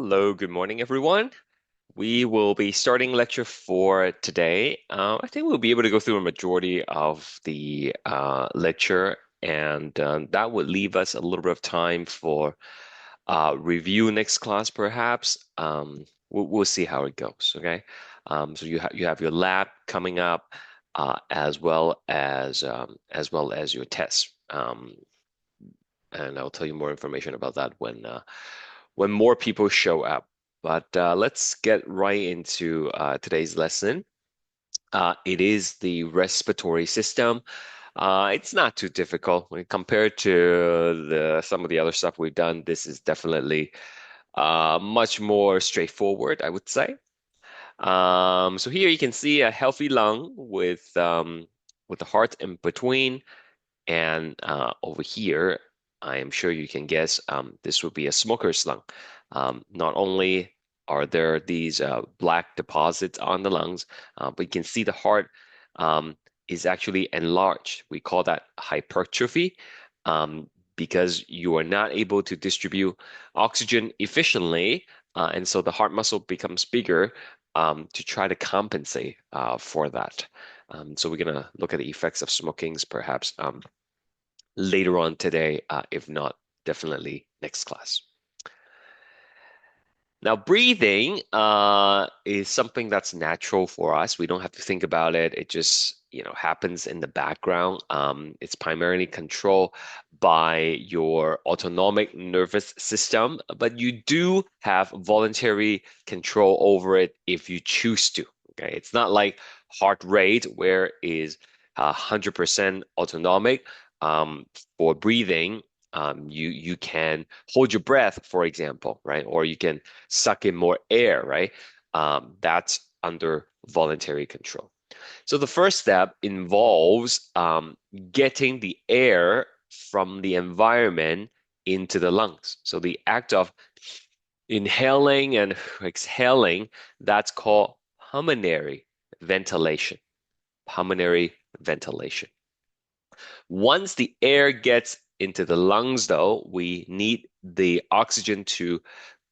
Hello, good morning, everyone. We will be starting lecture 4 today. I think we'll be able to go through a majority of the lecture, and that would leave us a little bit of time for review next class, perhaps. We'll see how it goes. Okay. So you have your lab coming up, as well as your tests. And I'll tell you more information about that when more people show up. But let's get right into today's lesson. It is the respiratory system. It's not too difficult when compared to some of the other stuff we've done. This is definitely much more straightforward, I would say. So here you can see a healthy lung with the heart in between. And over here, I am sure you can guess this would be a smoker's lung. Not only are there these black deposits on the lungs, but you can see the heart is actually enlarged. We call that hypertrophy because you are not able to distribute oxygen efficiently. And so the heart muscle becomes bigger to try to compensate for that. So we're going to look at the effects of smokings perhaps later on today, if not, definitely next class. Now, breathing is something that's natural for us. We don't have to think about it. It just, happens in the background. It's primarily controlled by your autonomic nervous system, but you do have voluntary control over it if you choose to. Okay, it's not like heart rate where it is 100% autonomic. Um, for breathing, you can hold your breath, for example, right? Or you can suck in more air, right? That's under voluntary control. So the first step involves getting the air from the environment into the lungs. So the act of inhaling and exhaling, that's called pulmonary ventilation. Pulmonary ventilation. Once the air gets into the lungs, though, we need the oxygen to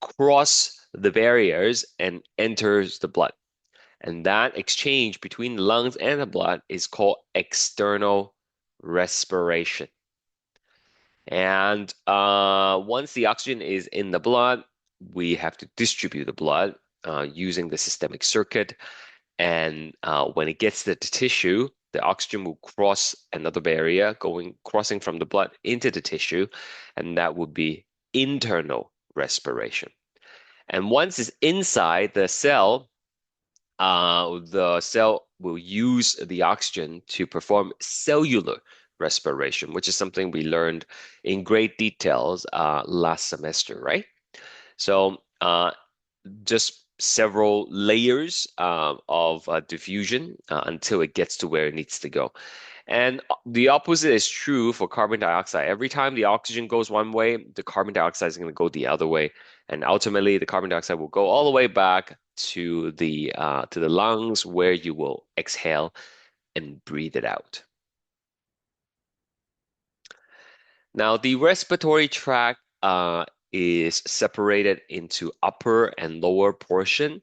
cross the barriers and enters the blood. And that exchange between the lungs and the blood is called external respiration. And once the oxygen is in the blood, we have to distribute the blood using the systemic circuit. And when it gets to the tissue, the oxygen will cross another barrier, crossing from the blood into the tissue, and that would be internal respiration. And once it's inside the cell will use the oxygen to perform cellular respiration, which is something we learned in great details last semester, right? So just several layers of diffusion until it gets to where it needs to go. And the opposite is true for carbon dioxide. Every time the oxygen goes one way, the carbon dioxide is going to go the other way, and ultimately the carbon dioxide will go all the way back to the lungs where you will exhale and breathe it out. Now, the respiratory tract is separated into upper and lower portion.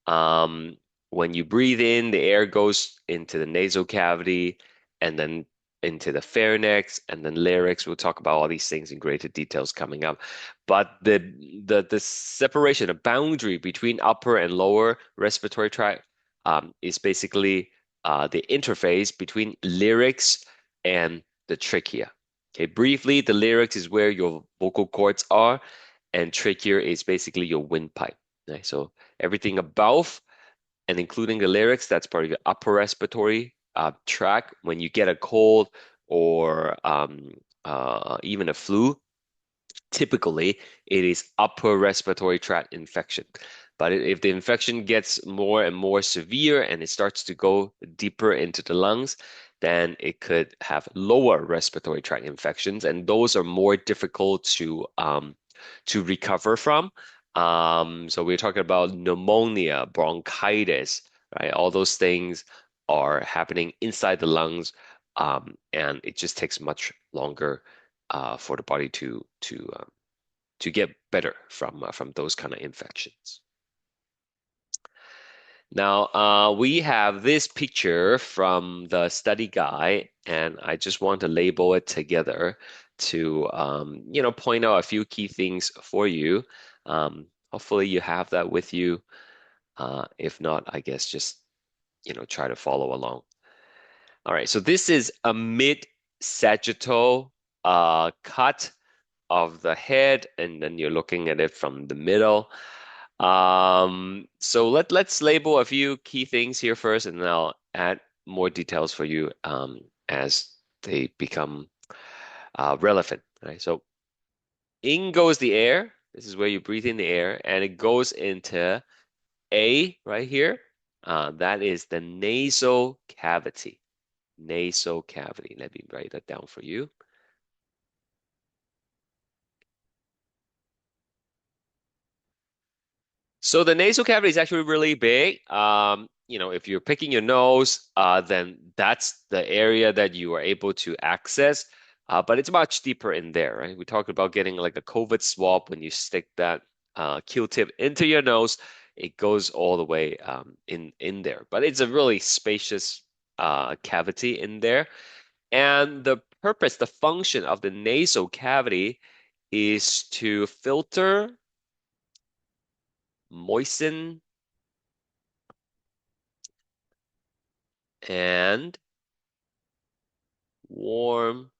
Um, when you breathe in, the air goes into the nasal cavity and then into the pharynx and then larynx. We'll talk about all these things in greater details coming up. But the separation, the boundary between upper and lower respiratory tract is basically the interface between larynx and the trachea. Okay, briefly, the larynx is where your vocal cords are, and trachea is basically your windpipe. Right? So everything above and including the larynx, that's part of your upper respiratory tract. When you get a cold or even a flu, typically it is upper respiratory tract infection. But if the infection gets more and more severe and it starts to go deeper into the lungs, then it could have lower respiratory tract infections, and those are more difficult to recover from. So we're talking about pneumonia, bronchitis, right? All those things are happening inside the lungs, and it just takes much longer for the body to to get better from those kind of infections. Now, we have this picture from the study guide, and I just want to label it together to, point out a few key things for you. Hopefully you have that with you. If not, I guess just, try to follow along. All right, so this is a mid-sagittal cut of the head, and then you're looking at it from the middle. So let's label a few key things here first, and then I'll add more details for you as they become relevant. Right. So in goes the air. This is where you breathe in the air, and it goes into A right here. That is the nasal cavity. Nasal cavity. Let me write that down for you. So the nasal cavity is actually really big. If you're picking your nose, then that's the area that you are able to access. But it's much deeper in there, right? We talked about getting like a COVID swab when you stick that Q-tip into your nose. It goes all the way in there. But it's a really spacious cavity in there. And the purpose, the function of the nasal cavity is to filter, moisten, and warm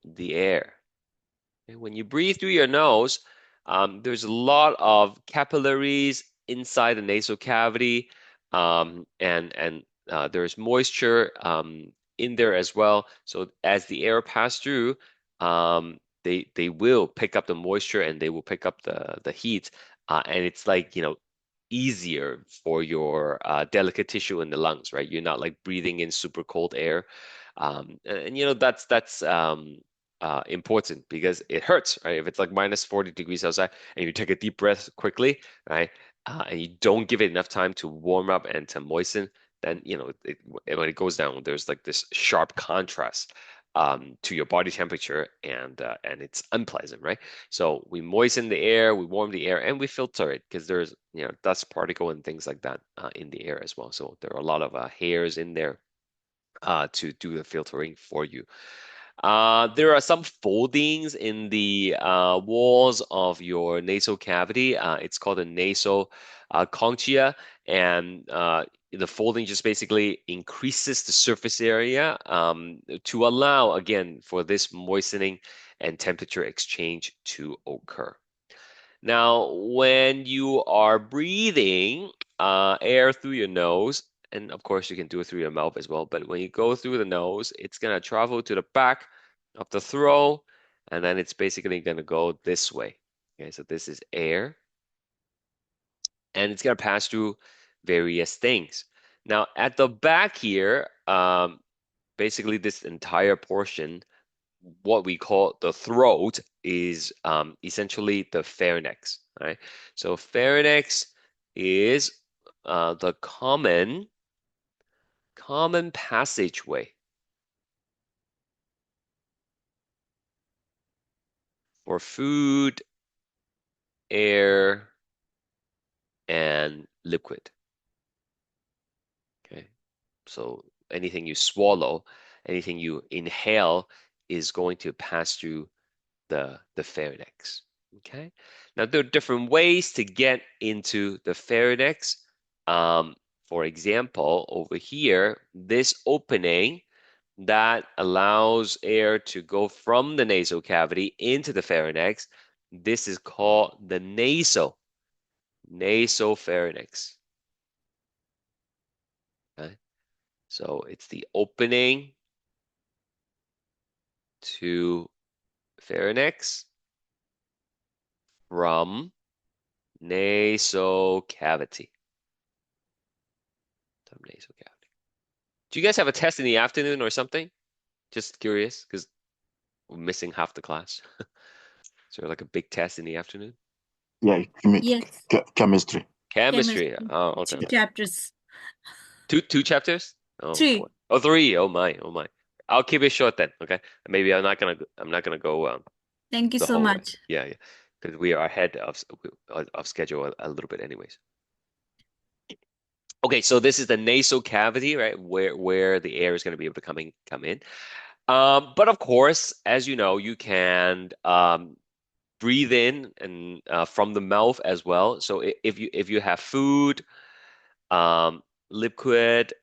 the air. And when you breathe through your nose, there's a lot of capillaries inside the nasal cavity, and there's moisture in there as well. So as the air passes through, they will pick up the moisture and they will pick up the heat, and it's like easier for your delicate tissue in the lungs, right? You're not like breathing in super cold air, and that's important because it hurts, right? If it's like minus 40 degrees outside and you take a deep breath quickly, right? And you don't give it enough time to warm up and to moisten, then when it goes down, there's like this sharp contrast to your body temperature, and it's unpleasant, right? So we moisten the air, we warm the air, and we filter it because there's dust particle and things like that in the air as well. So there are a lot of hairs in there to do the filtering for you. There are some foldings in the walls of your nasal cavity. It's called a nasal concha, and the folding just basically increases the surface area to allow, again, for this moistening and temperature exchange to occur. Now, when you are breathing air through your nose, and of course you can do it through your mouth as well, but when you go through the nose, it's going to travel to the back of the throat, and then it's basically going to go this way. Okay, so this is air, and it's going to pass through various things. Now, at the back here, basically this entire portion, what we call the throat, is essentially the pharynx, right? So pharynx is the common passageway for food, air, and liquid. Okay, so anything you swallow, anything you inhale is going to pass through the pharynx. Okay. Now there are different ways to get into the pharynx. Um, for example, over here, this opening that allows air to go from the nasal cavity into the pharynx, this is called the nasal pharynx. Okay. So it's the opening to pharynx from nasal cavity. Nasal cavity. Do you guys have a test in the afternoon or something? Just curious, because we're missing half the class. Is there like a big test in the afternoon? Yeah, Yes, chemistry. Chemistry. chemistry. Oh, okay. Two chapters. Two chapters? Oh boy. Three. Oh, three. Oh my. Oh my. I'll keep it short then. Okay. Maybe I'm not gonna go. Thank you the so whole way. much. Yeah, yeah, because we are ahead of schedule a little bit anyways. Okay, so this is the nasal cavity, right? Where the air is going to be able to come in. But of course, as you know, you can breathe in and from the mouth as well. So if you have food, liquid,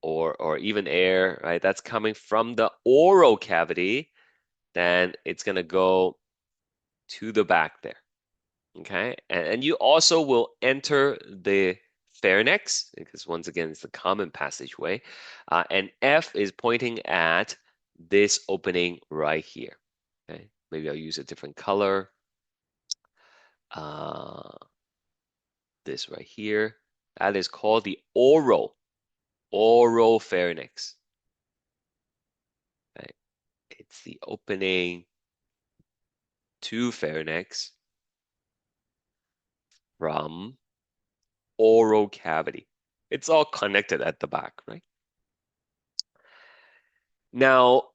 or even air, right? That's coming from the oral cavity, then it's gonna go to the back there. Okay, and you also will enter the pharynx because once again it's the common passageway, and F is pointing at this opening right here. Okay, maybe I'll use a different color. Uh, this right here. That is called the oral pharynx. Right? It's the opening to pharynx from oral cavity. It's all connected at the back, right? Now,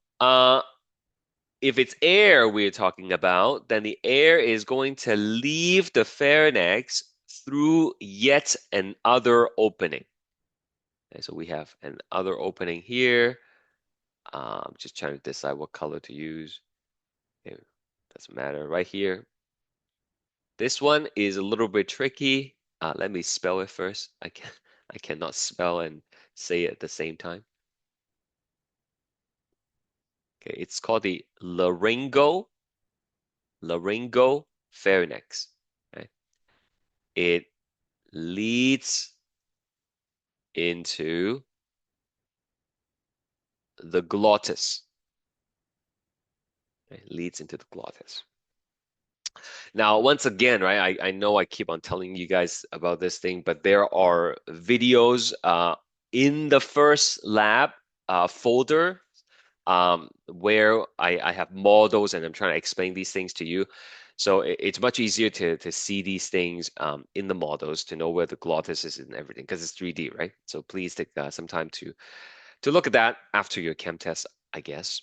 if it's air we're talking about, then the air is going to leave the pharynx through yet another opening. Okay, so we have another opening here. Just trying to decide what color to use. Okay, doesn't matter. Right here. This one is a little bit tricky. Let me spell it first. I cannot spell and say it at the same time. Okay, it's called the laryngopharynx. Okay. It leads into the glottis. Okay, leads into the glottis. Now, once again, right, I know I keep on telling you guys about this thing, but there are videos in the first lab folder where I have models and I'm trying to explain these things to you. So it's much easier to see these things in the models to know where the glottis is and everything because it's 3D, right? So please take some time to look at that after your chem test, I guess.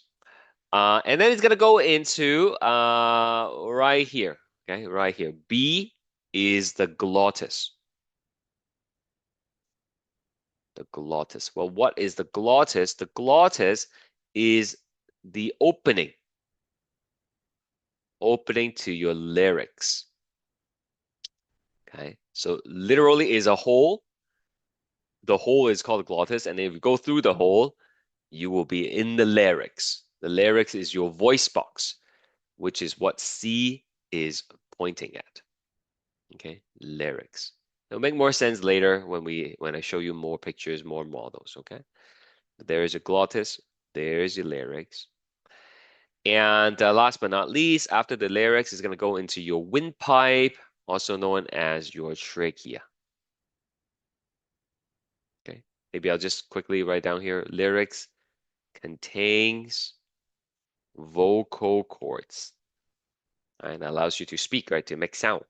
And then it's gonna go into right here, okay, right here. B is the glottis. The glottis. Well, what is the glottis? The glottis is the opening to your larynx. Okay, so literally is a hole. The hole is called glottis, and if you go through the hole, you will be in the larynx. The larynx is your voice box, which is what C is pointing at. Okay, larynx. It'll make more sense later when I show you more pictures, more models. Okay, there is a glottis, there is your larynx, and last but not least, after the larynx is going to go into your windpipe, also known as your trachea. Okay, maybe I'll just quickly write down here. Larynx contains vocal cords and allows you to speak, right, to make sound.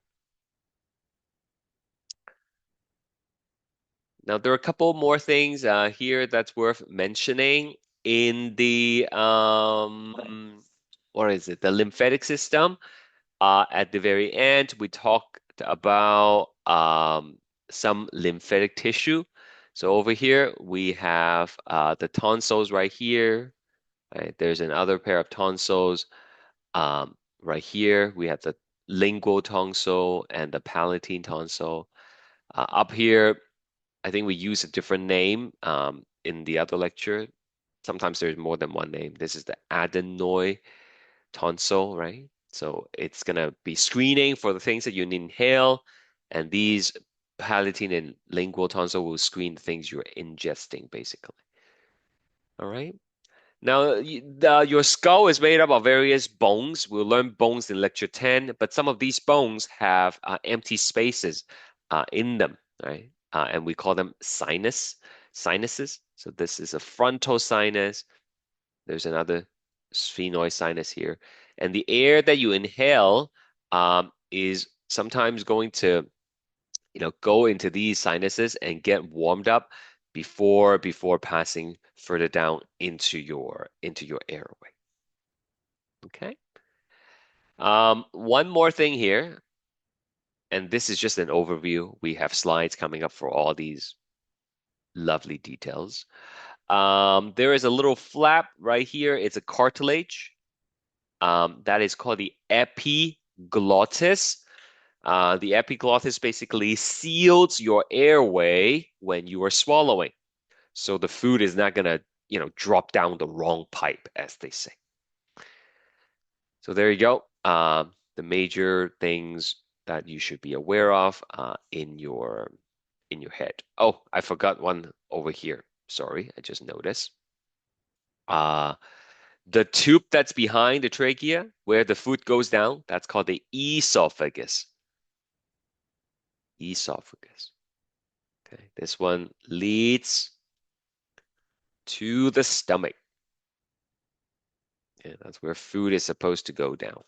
Now, there are a couple more things here that's worth mentioning in the what is it? The lymphatic system. At the very end, we talked about some lymphatic tissue. So over here we have the tonsils right here. Right? There's another pair of tonsils right here. We have the lingual tonsil and the palatine tonsil. Up here, I think we use a different name in the other lecture. Sometimes there's more than one name. This is the adenoid tonsil, right? So it's gonna be screening for the things that you inhale, and these palatine and lingual tonsil will screen the things you're ingesting, basically. All right. Now, your skull is made up of various bones. We'll learn bones in lecture 10, but some of these bones have empty spaces in them, right? And we call them sinuses. So this is a frontal sinus. There's another sphenoid sinus here. And the air that you inhale is sometimes going to, go into these sinuses and get warmed up before passing further down into your airway. Okay. One more thing here, and this is just an overview. We have slides coming up for all these lovely details. There is a little flap right here. It's a cartilage. That is called the epiglottis. The epiglottis basically seals your airway when you are swallowing. So the food is not gonna, drop down the wrong pipe, as they say. So there you go. The major things that you should be aware of in your head. Oh, I forgot one over here. Sorry, I just noticed. Uh, the tube that's behind the trachea, where the food goes down, that's called the esophagus. Esophagus. Okay, this one leads to the stomach. Yeah, that's where food is supposed to go down.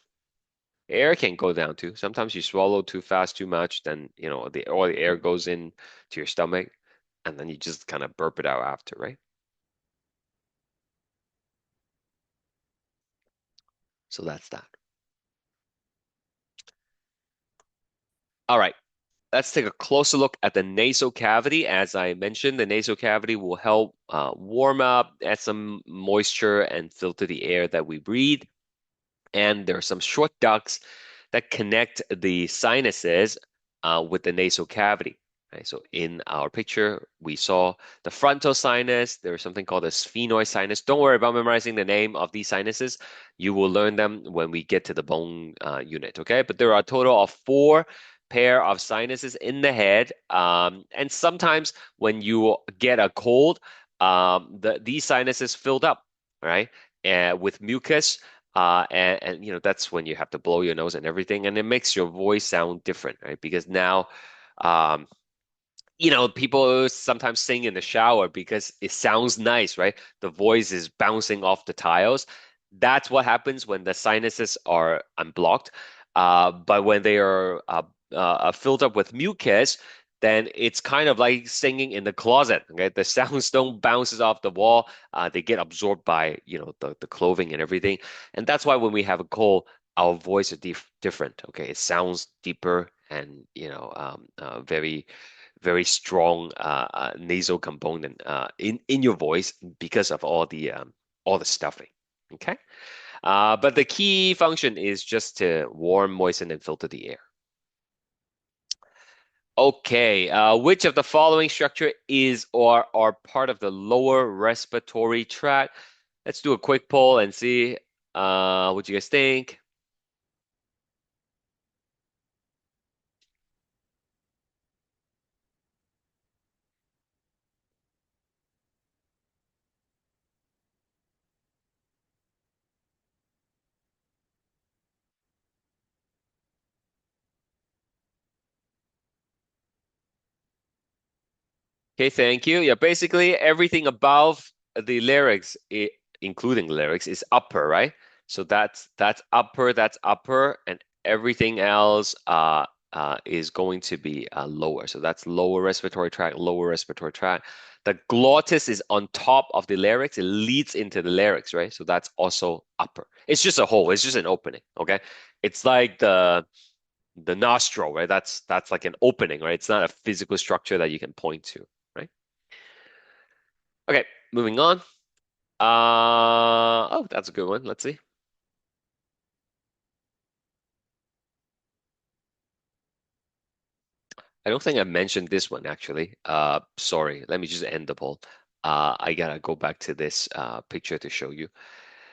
Air can go down too. Sometimes you swallow too fast, too much, then all the air goes in to your stomach, and then you just kind of burp it out after, right? So that's that. All right, let's take a closer look at the nasal cavity. As I mentioned, the nasal cavity will help warm up, add some moisture, and filter the air that we breathe. And there are some short ducts that connect the sinuses with the nasal cavity. Right? So in our picture, we saw the frontal sinus. There's something called the sphenoid sinus. Don't worry about memorizing the name of these sinuses. You will learn them when we get to the bone unit, okay? But there are a total of four pair of sinuses in the head. And sometimes when you get a cold, these sinuses filled up, right? With mucus, and that's when you have to blow your nose and everything, and it makes your voice sound different, right? Because now, um, people sometimes sing in the shower because it sounds nice, right? The voice is bouncing off the tiles. That's what happens when the sinuses are unblocked. But when they are filled up with mucus, then it's kind of like singing in the closet. Okay, the sounds don't bounces off the wall. They get absorbed by the clothing and everything, and that's why when we have a cold, our voice is different. Okay, it sounds deeper and very very strong nasal component in your voice because of all the stuffing. Okay, but the key function is just to warm, moisten, and filter the air. Okay, which of the following structure is or are part of the lower respiratory tract? Let's do a quick poll and see what you guys think. Okay, thank you. Yeah, basically everything above the lyrics, including lyrics, is upper, right? So that's upper, and everything else is going to be lower. So that's lower respiratory tract, lower respiratory tract. The glottis is on top of the larynx. It leads into the larynx, right? So that's also upper. It's just a hole. It's just an opening. Okay. It's like the nostril, right? That's like an opening, right? It's not a physical structure that you can point to, right? Okay, moving on. Oh, that's a good one. Let's see. I don't think I mentioned this one actually. Sorry. Let me just end the poll. I gotta go back to this picture to show you.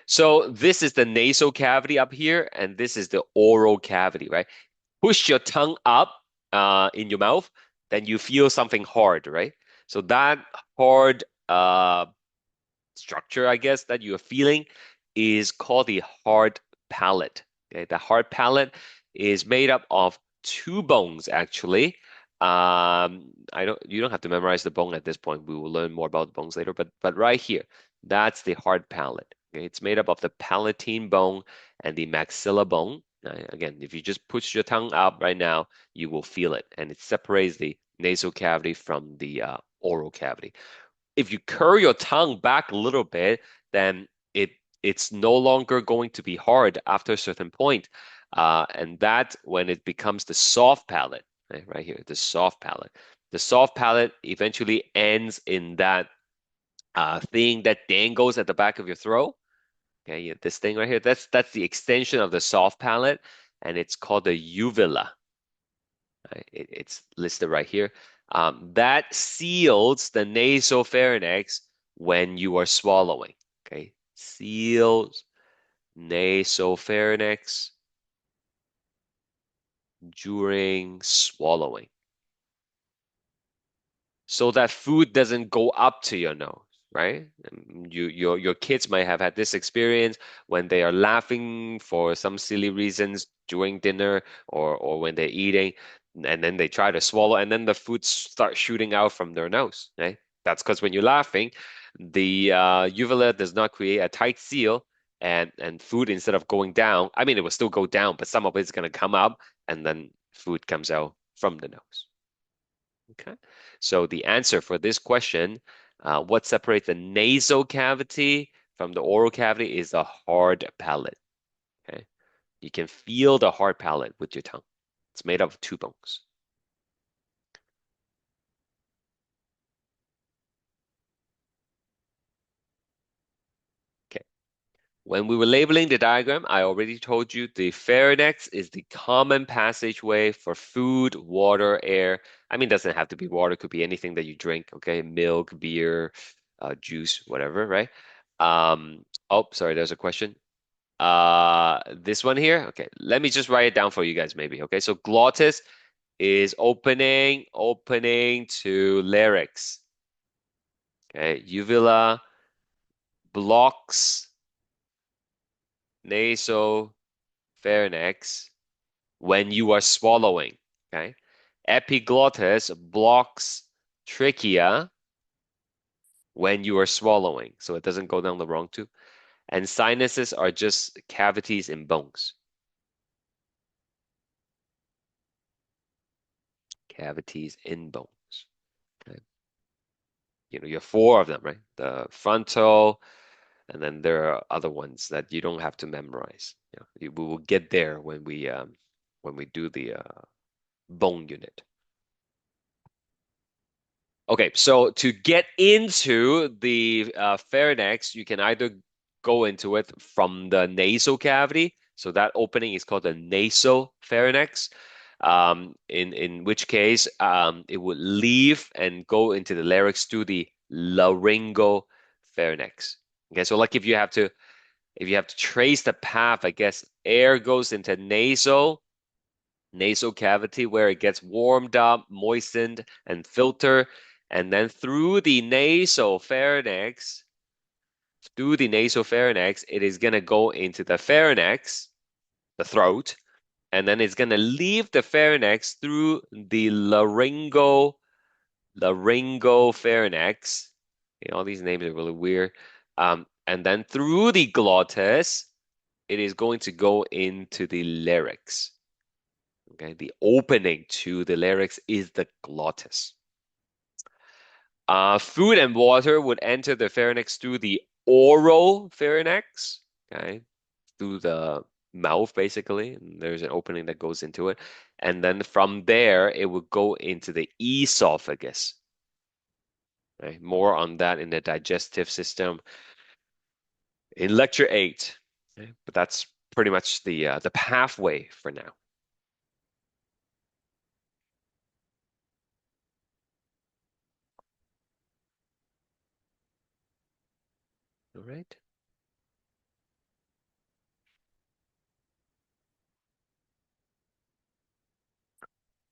So this is the nasal cavity up here, and this is the oral cavity, right? Push your tongue up in your mouth, then you feel something hard, right? So that hard structure, I guess, that you're feeling is called the hard palate. Okay, the hard palate is made up of two bones, actually. You don't have to memorize the bone at this point. We will learn more about the bones later, but right here, that's the hard palate. Okay, it's made up of the palatine bone and the maxilla bone. Again, if you just push your tongue up right now, you will feel it, and it separates the nasal cavity from the oral cavity. If you curl your tongue back a little bit, then it it's no longer going to be hard after a certain point. And that when it becomes the soft palate, right here, the soft palate. The soft palate eventually ends in that thing that dangles at the back of your throat. Okay, yeah, this thing right here, that's the extension of the soft palate, and it's called the uvula. Right? It's listed right here. That seals the nasopharynx when you are swallowing. Okay, seals nasopharynx during swallowing, so that food doesn't go up to your nose, right? Your kids might have had this experience when they are laughing for some silly reasons during dinner or when they're eating, and then they try to swallow, and then the food starts shooting out from their nose, right? That's because when you're laughing, the uvula does not create a tight seal, and food instead of going down, I mean, it will still go down, but some of it's going to come up, and then food comes out from the nose. Okay. So the answer for this question, what separates the nasal cavity from the oral cavity is the hard palate. Okay. You can feel the hard palate with your tongue. It's made up of two bones. Okay. When we were labeling the diagram, I already told you the pharynx is the common passageway for food, water, air. I mean, it doesn't have to be water, it could be anything that you drink, okay? Milk, beer, juice, whatever, right? Oh, sorry, there's a question. This one here. Okay, let me just write it down for you guys, maybe. Okay, so glottis is opening to larynx. Okay, uvula blocks nasopharynx when you are swallowing. Okay, epiglottis blocks trachea when you are swallowing, so it doesn't go down the wrong tube. And sinuses are just cavities in bones. Cavities in bones. Okay. You have four of them, right? The frontal, and then there are other ones that you don't have to memorize. We will get there when we do the bone unit. Okay, so to get into the pharynx, you can either go into it from the nasal cavity. So that opening is called the nasal pharynx. In which case, it would leave and go into the larynx to the laryngeal pharynx. Okay, so like if you have to trace the path, I guess air goes into nasal cavity where it gets warmed up, moistened, and filtered, and then through the nasal pharynx, it is gonna go into the pharynx, the throat, and then it's gonna leave the pharynx through the laryngopharynx. Okay, all these names are really weird. And then through the glottis, it is going to go into the larynx. Okay, the opening to the larynx is the glottis. Food and water would enter the pharynx through the oral pharynx, okay, through the mouth basically. And there's an opening that goes into it. And then from there, it would go into the esophagus. Right? More on that in the digestive system in lecture 8. Okay? But that's pretty much the pathway for now. All right.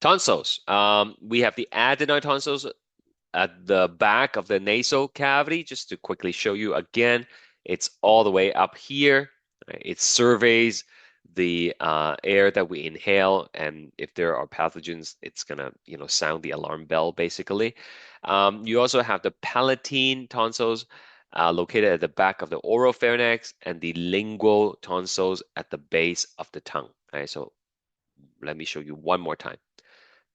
Tonsils. We have the adenoid tonsils at the back of the nasal cavity. Just to quickly show you again, it's all the way up here. Right? It surveys the air that we inhale, and if there are pathogens, it's gonna, sound the alarm bell basically. You also have the palatine tonsils located at the back of the oropharynx, and the lingual tonsils at the base of the tongue. All right, so let me show you one more time.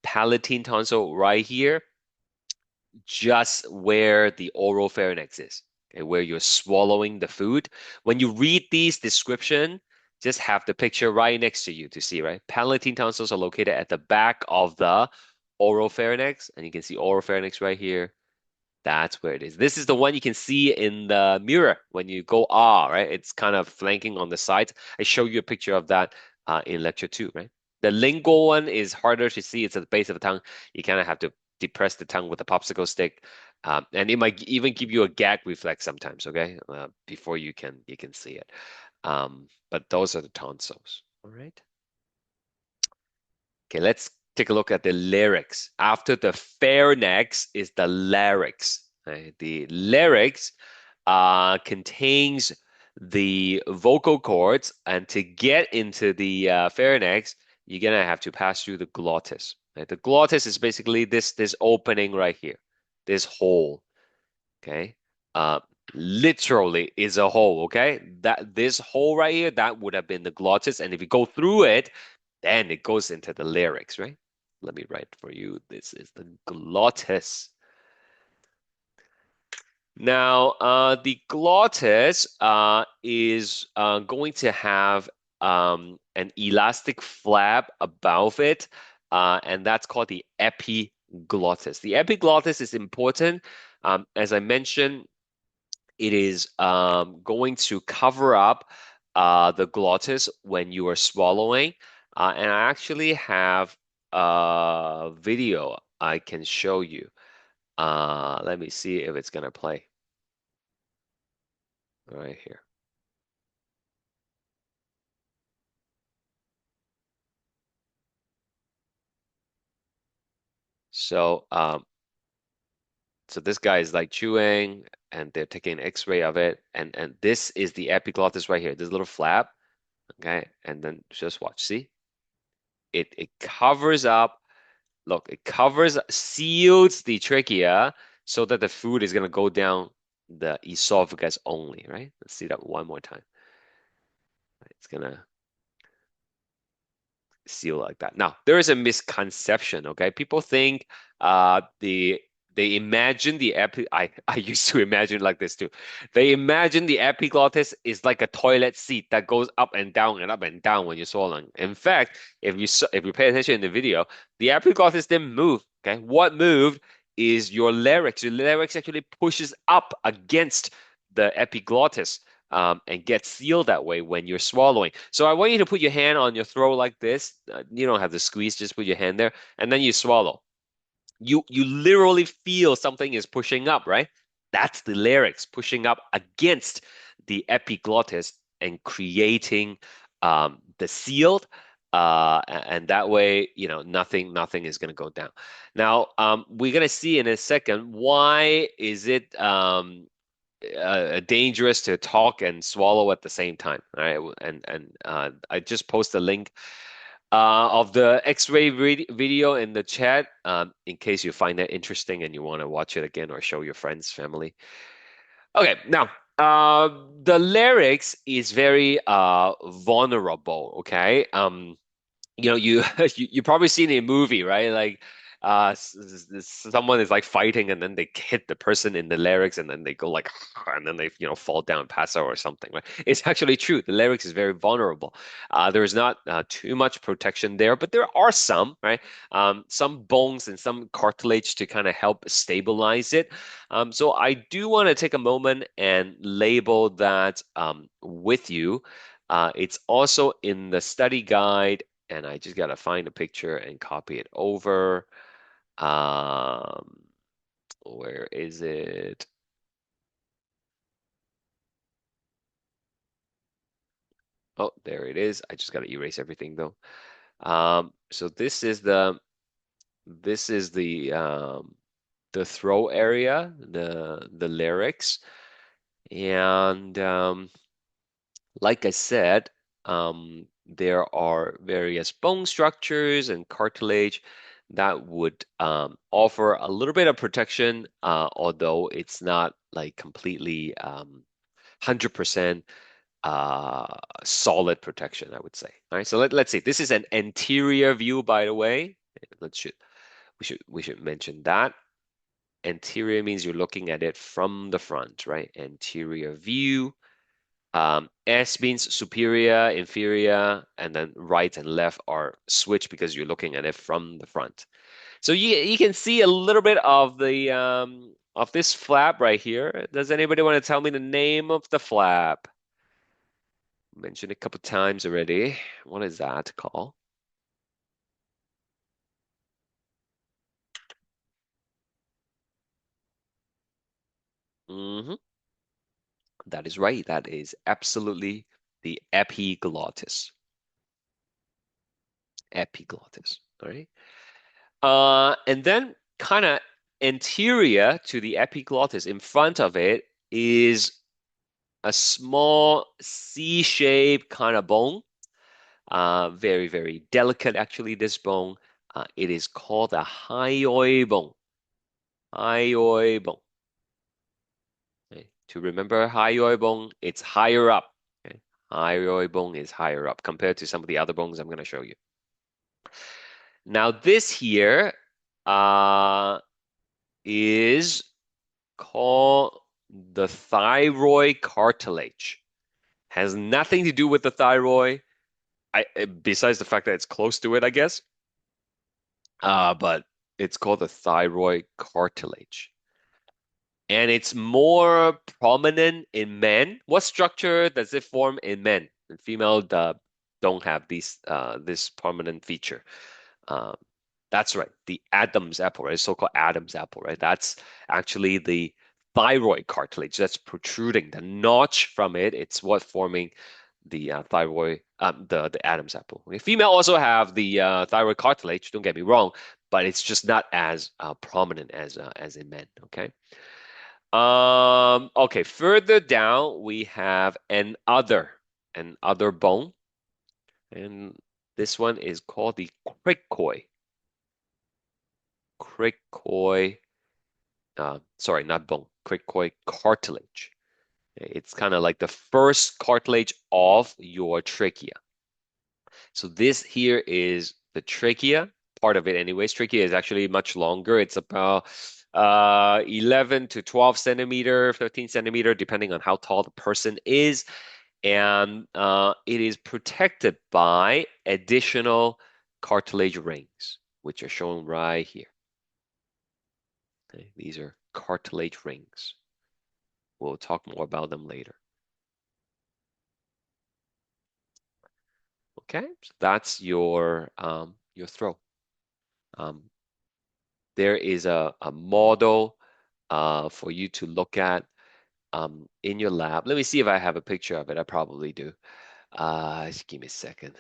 Palatine tonsil right here, just where the oral pharynx is. okay, where you're swallowing the food. When you read these description, just have the picture right next to you to see, right? Palatine tonsils are located at the back of the oropharynx, and you can see oropharynx right here. That's where it is. This is the one you can see in the mirror when you go right? It's kind of flanking on the sides. I show you a picture of that in lecture two, right? The lingual one is harder to see. It's at the base of the tongue. You kind of have to depress the tongue with a popsicle stick, and it might even give you a gag reflex sometimes, okay? Before you can see it. But those are the tonsils. All right. Okay, let's take a look at the lyrics. After the pharynx is the larynx. Right? The larynx contains the vocal cords, and to get into the pharynx, you're gonna have to pass through the glottis. Right? The glottis is basically this opening right here, this hole. Okay, uh, literally is a hole. Okay, that this hole right here that would have been the glottis, and if you go through it, then it goes into the lyrics, right? Let me write for you. This is the glottis. Now, the glottis is going to have an elastic flap above it, and that's called the epiglottis. The epiglottis is important. As I mentioned, it is going to cover up the glottis when you are swallowing. And I actually have a video I can show you. Let me see if it's going to play right here. So, so this guy is like chewing, and they're taking an X-ray of it, and this is the epiglottis right here. This little flap, okay, and then just watch. See, it covers up. Look, it covers, seals the trachea so that the food is going to go down the esophagus only, right? Let's see that one more time. It's going to seal like that. Now, there is a misconception, okay? People think they imagine the I used to imagine like this too. They imagine the epiglottis is like a toilet seat that goes up and down and up and down when you're swallowing. In fact, if you pay attention in the video, the epiglottis didn't move, okay? What moved is your larynx. Your larynx actually pushes up against the epiglottis, and get sealed that way when you're swallowing. So I want you to put your hand on your throat like this. You don't have to squeeze, just put your hand there, and then you swallow. You literally feel something is pushing up, right? That's the larynx pushing up against the epiglottis and creating the sealed. And that way, nothing is going to go down. Now, we're going to see in a second why is it dangerous to talk and swallow at the same time. All right, and I just post a link of the X-ray video in the chat, in case you find that interesting and you want to watch it again or show your friends, family. Okay, now the lyrics is very vulnerable. Okay, you probably seen a movie, right? Like someone is like fighting and then they hit the person in the larynx and then they go like and then they fall down, pass out or something, right? It's actually true. The larynx is very vulnerable. There is not too much protection there, but there are some, right? Some bones and some cartilage to kind of help stabilize it. So I do want to take a moment and label that with you. It's also in the study guide, and I just gotta find a picture and copy it over. Um, where is it? Oh, there it is. I just gotta erase everything though. So this is the throat area, the larynx, and like I said, there are various bone structures and cartilage that would offer a little bit of protection, although it's not like completely 100% solid protection, I would say. All right, so let's see. This is an anterior view, by the way. Let's should we should mention that. Anterior means you're looking at it from the front, right? Anterior view. S means superior, inferior, and then right and left are switched because you're looking at it from the front. So you can see a little bit of this flap right here. Does anybody want to tell me the name of the flap? Mentioned a couple times already. What is that called? Hmm That is right. That is absolutely the epiglottis. Epiglottis. All right. And then kind of anterior to the epiglottis, in front of it is a small C-shaped kind of bone. Very, very delicate, actually, this bone. It is called a hyoid bone. Hyoid bone. Okay. To remember hyoid bone, it's higher up. Okay. Hyoid bone is higher up compared to some of the other bones I'm going to show you. Now, this here uh, is called the thyroid cartilage. Has nothing to do with the thyroid, besides the fact that it's close to it, I guess. But it's called the thyroid cartilage. And it's more prominent in men. What structure does it form in men? And female don't have this prominent feature. Um, that's right, the Adam's apple, right? So-called Adam's apple, right? That's actually the thyroid cartilage that's protruding. The notch from it, it's what forming the thyroid, the Adam's apple. Okay, female also have the thyroid cartilage. Don't get me wrong, but it's just not as prominent as in men. Okay. Okay. Further down, we have an other bone, and this one is called the cricoid. Cricoid. Sorry, not bone. Cricoid cartilage. It's kind of like the first cartilage of your trachea. So this here is the trachea, part of it anyways. Trachea is actually much longer. It's about 11 to 12 centimeter, 13 centimeter, depending on how tall the person is. And it is protected by additional cartilage rings, which are shown right here. Okay, these are cartilage rings. We'll talk more about them later. Okay, so that's your throat. Um, there is a model for you to look at in your lab. Let me see if I have a picture of it. I probably do. Just give me a second.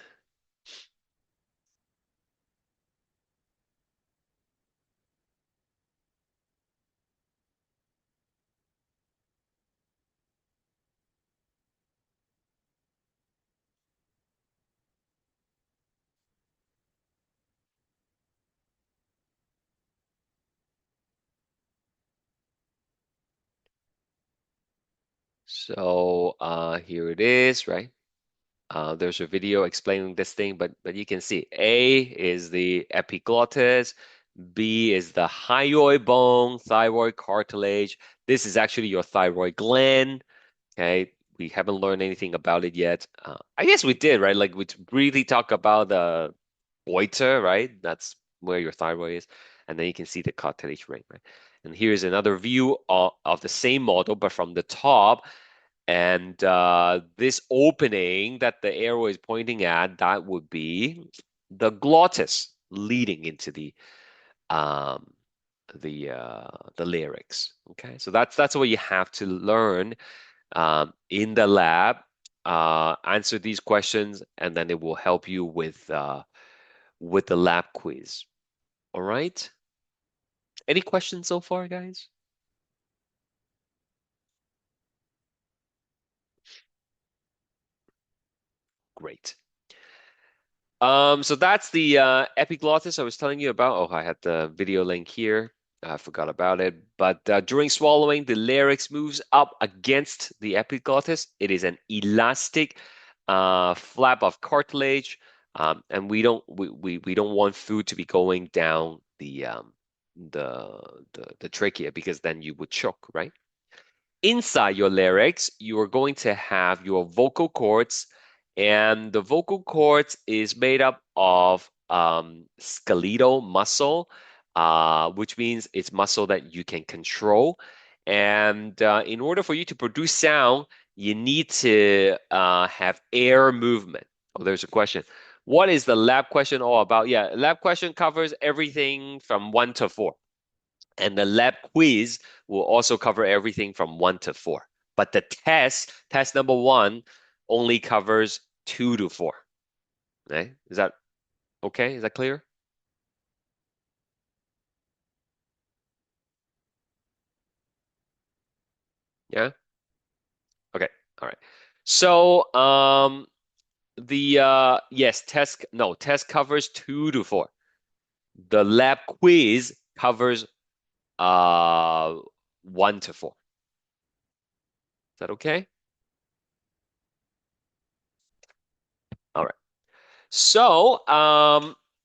So here it is, right? There's a video explaining this thing, but you can see A is the epiglottis, B is the hyoid bone, thyroid cartilage. This is actually your thyroid gland. Okay, we haven't learned anything about it yet. I guess we did, right? Like we really talk about the goiter, right? That's where your thyroid is, and then you can see the cartilage ring, right? And here's another view of the same model, but from the top. And this opening that the arrow is pointing at, that would be the glottis leading into um, the larynx. Okay, so that's what you have to learn in the lab. Answer these questions, and then it will help you with the lab quiz. All right. Any questions so far, guys? Great. So that's the epiglottis I was telling you about. Oh, I had the video link here. I forgot about it. But during swallowing, the larynx moves up against the epiglottis. It is an elastic flap of cartilage, and we don't want food to be going down the trachea because then you would choke, right? Inside your larynx, you are going to have your vocal cords, and the vocal cords is made up of skeletal muscle, which means it's muscle that you can control. And in order for you to produce sound, you need to have air movement. Oh, there's a question. What is the lab question all about? Yeah, lab question covers everything from one to four. And the lab quiz will also cover everything from one to four. But the test number one, only covers two to four. Okay? Is that okay? Is that clear? Yeah? Okay. All right. So, the yes, test covers two to four. The lab quiz covers uh one to four. Is that okay? All right. So,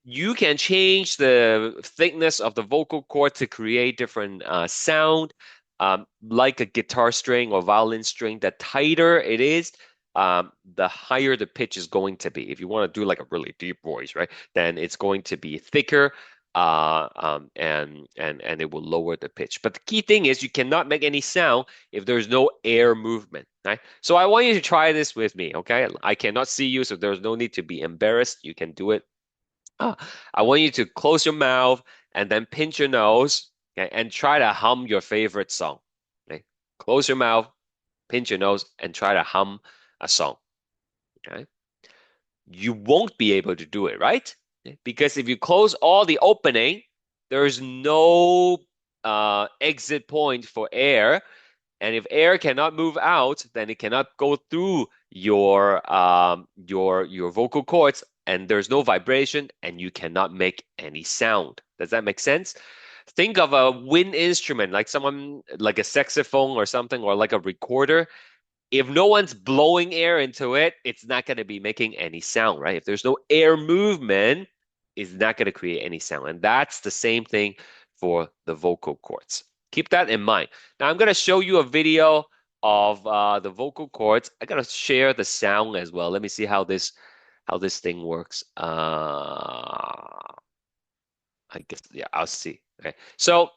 you can change the thickness of the vocal cord to create different sound, like a guitar string or violin string. The tighter it is, the higher the pitch is going to be. If you want to do like a really deep voice, right, then it's going to be thicker, and it will lower the pitch. But the key thing is you cannot make any sound if there's no air movement, right? So I want you to try this with me, okay? I cannot see you, so there's no need to be embarrassed. You can do it. Uh, I want you to close your mouth and then pinch your nose, okay, and try to hum your favorite song. Okay? Close your mouth, pinch your nose, and try to hum a song. Okay? You won't be able to do it, right? Because if you close all the opening, there's no exit point for air. And if air cannot move out, then it cannot go through your vocal cords, and there's no vibration, and you cannot make any sound. Does that make sense? Think of a wind instrument, like someone like a saxophone or something, or like a recorder. If no one's blowing air into it, it's not going to be making any sound, right? If there's no air movement, it's not going to create any sound. And that's the same thing for the vocal cords. Keep that in mind. Now I'm going to show you a video of the vocal cords. I got to share the sound as well. Let me see how this thing works. I guess yeah, I'll see. Okay. So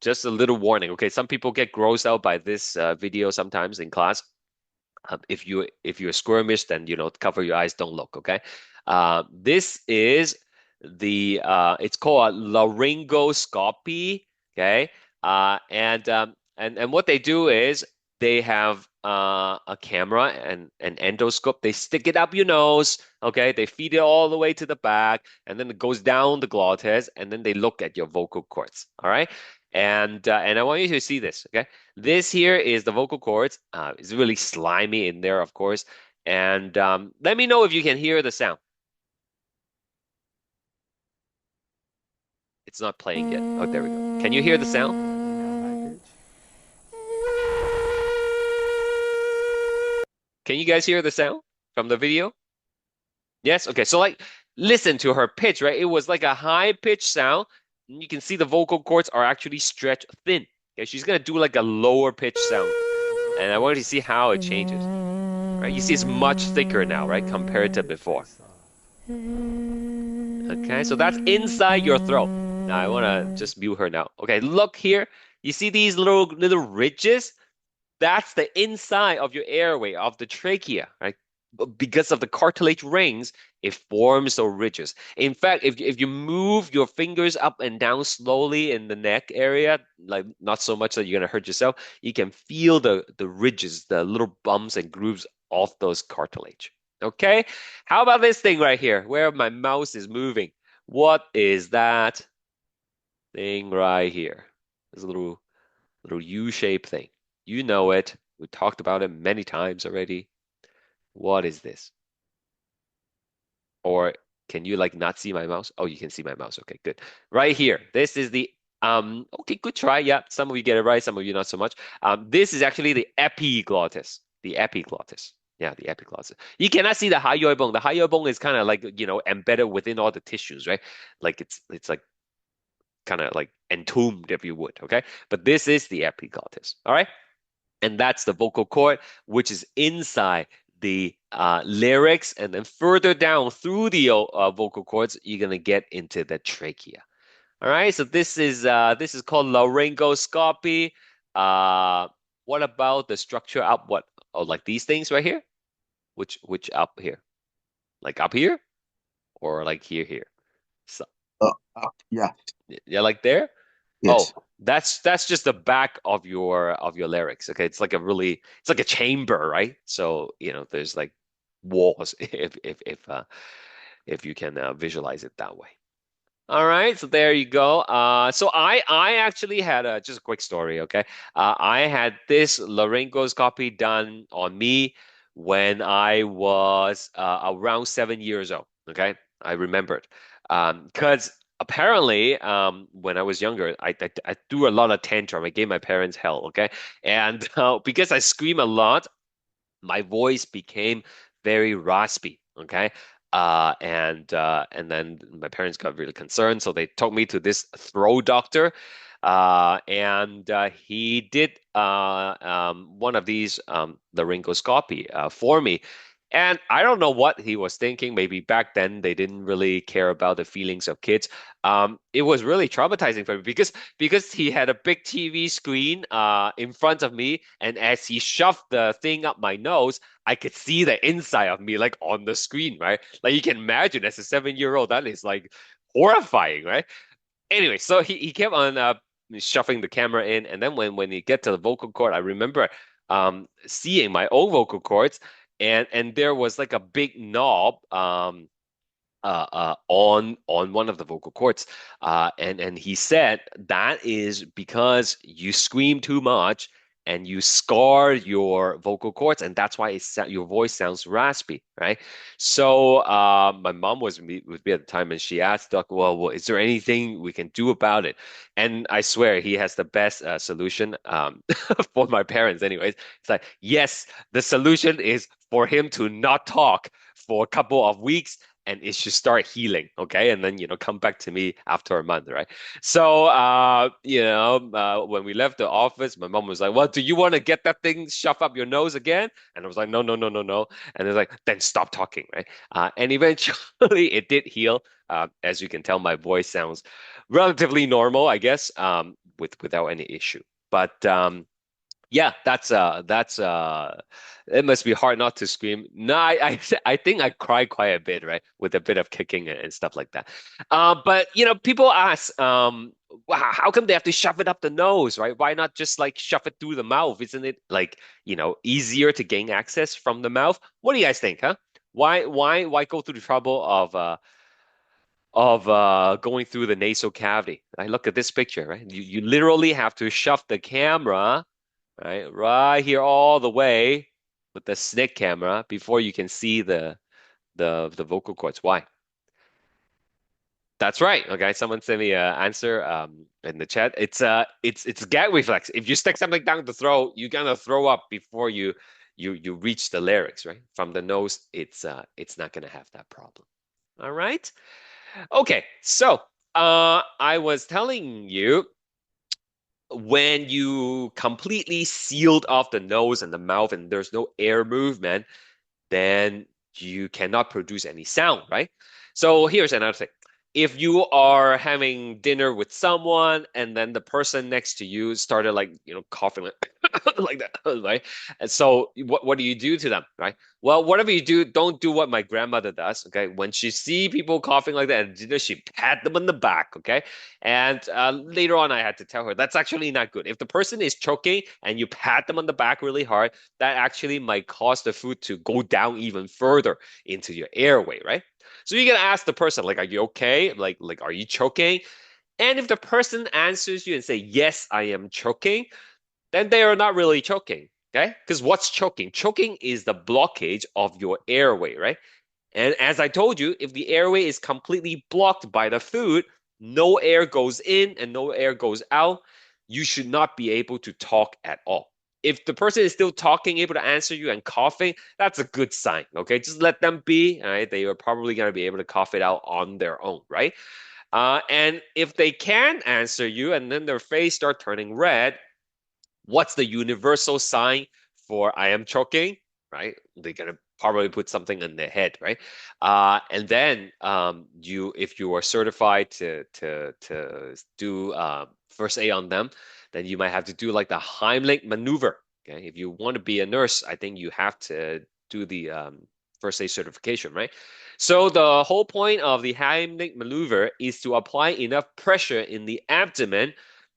just a little warning. Okay, some people get grossed out by this video sometimes in class. If you're squirmish, then cover your eyes, don't look. Okay. This is it's called a laryngoscopy. Okay. And what they do is they have a camera and an endoscope. They stick it up your nose. Okay. They feed it all the way to the back, and then it goes down the glottis, and then they look at your vocal cords. All right. And I want you to see this. Okay. This here is the vocal cords. It's really slimy in there, of course. And let me know if you can hear the sound. It's not playing yet. Oh, there we go. Can you hear the sound? Can you guys hear the sound from the video? Yes? Okay. So like listen to her pitch, right? It was like a high pitch sound. And you can see the vocal cords are actually stretched thin. Okay, she's gonna do like a lower pitch sound. And I want you to see how it changes. Right? You see it's much thicker now, right? Compared to before. Okay, so that's inside your throat. Now I want to just mute her now. Okay, look here. You see these little ridges? That's the inside of your airway, of the trachea, right? Because of the cartilage rings, it forms those ridges. In fact, if you move your fingers up and down slowly in the neck area, like not so much that you're gonna hurt yourself, you can feel the ridges, the little bumps and grooves of those cartilage. Okay? How about this thing right here, where my mouse is moving? What is that thing right here? This little U-shaped thing. You know it. We talked about it many times already. What is this? Or can you like not see my mouse? Oh, you can see my mouse. Okay, good. Right here. This is the okay, good try. Yeah, some of you get it right, some of you not so much. This is actually the epiglottis. The epiglottis. Yeah, the epiglottis. You cannot see the hyoid bone. The hyoid bone is kind of like, embedded within all the tissues, right? Like it's like kind of like entombed, if you would. Okay. But this is the epiglottis. All right. And that's the vocal cord, which is inside the larynx. And then further down through the vocal cords, you're going to get into the trachea. All right. So this is called laryngoscopy. Uh, what about the structure up? What? Oh, like these things right here? Which up here? Like up here or like here? So Yeah. yeah, like there. Oh, Yes. that's just the back of your larynx. Okay, it's like a chamber, right? So there's like walls if you can visualize it that way. All right, so there you go. So I actually had just a quick story. Okay, I had this laryngoscopy done on me when I was around 7 years old. Okay, I remembered because apparently when I was younger, I threw a lot of tantrum. I gave my parents hell. Okay, and because I scream a lot my voice became very raspy. Okay. And then my parents got really concerned, so they took me to this throat doctor. And he did one of these laryngoscopy for me. And I don't know what he was thinking. Maybe back then they didn't really care about the feelings of kids. It was really traumatizing for me because he had a big TV screen in front of me, and as he shoved the thing up my nose, I could see the inside of me like on the screen, right? Like you can imagine as a 7 year old, that is like horrifying, right? Anyway, so he kept on shoving the camera in, and then when he get to the vocal cord, I remember seeing my own vocal cords, and there was like a big knob on one of the vocal cords, and he said that is because you scream too much and you scar your vocal cords, and that's why your voice sounds raspy, right? So my mom was with me at the time, and she asked Doc, well, is there anything we can do about it? And I swear he has the best solution for my parents. Anyways, it's like yes, the solution is for him to not talk for a couple of weeks and it should start healing, okay? And then, come back to me after a month, right? So, when we left the office, my mom was like, well, do you want to get that thing shoved up your nose again? And I was like, no, no, no, no, no. And it's like, then stop talking, right? And eventually it did heal. As you can tell, my voice sounds relatively normal, I guess, without any issue. But yeah, it must be hard not to scream. No, I think I cry quite a bit, right? With a bit of kicking and stuff like that. But people ask, wow, how come they have to shove it up the nose, right? Why not just like shove it through the mouth? Isn't it like, easier to gain access from the mouth? What do you guys think, huh? Why go through the trouble of going through the nasal cavity? I look at this picture, right? You literally have to shove the camera right here all the way with the snake camera before you can see the vocal cords. Why? That's right. Okay, someone sent me an answer in the chat. It's gag reflex. If you stick something down the throat, you're gonna throw up before you reach the larynx, right? From the nose, it's not gonna have that problem. All right. Okay, so I was telling you when you completely sealed off the nose and the mouth and there's no air movement, then you cannot produce any sound, right? So here's another thing. If you are having dinner with someone and then the person next to you started like, coughing like, like that, right? And so what do you do to them, right? Well, whatever you do, don't do what my grandmother does, okay? When she see people coughing like that at dinner, she pat them on the back, okay? And later on, I had to tell her that's actually not good. If the person is choking and you pat them on the back really hard, that actually might cause the food to go down even further into your airway, right? So you can ask the person, like, are you okay? Like, are you choking? And if the person answers you and say, yes, I am choking, then they are not really choking. Okay? Because what's choking? Choking is the blockage of your airway, right? And as I told you, if the airway is completely blocked by the food, no air goes in and no air goes out, you should not be able to talk at all. If the person is still talking, able to answer you and coughing, that's a good sign. Okay, just let them be. All right, they are probably going to be able to cough it out on their own, right? And if they can answer you and then their face start turning red, what's the universal sign for I am choking, right? They're gonna probably put something in their head, right? And then if you are certified to do first aid on them, then you might have to do like the Heimlich maneuver. Okay, if you want to be a nurse, I think you have to do the first aid certification, right? So the whole point of the Heimlich maneuver is to apply enough pressure in the abdomen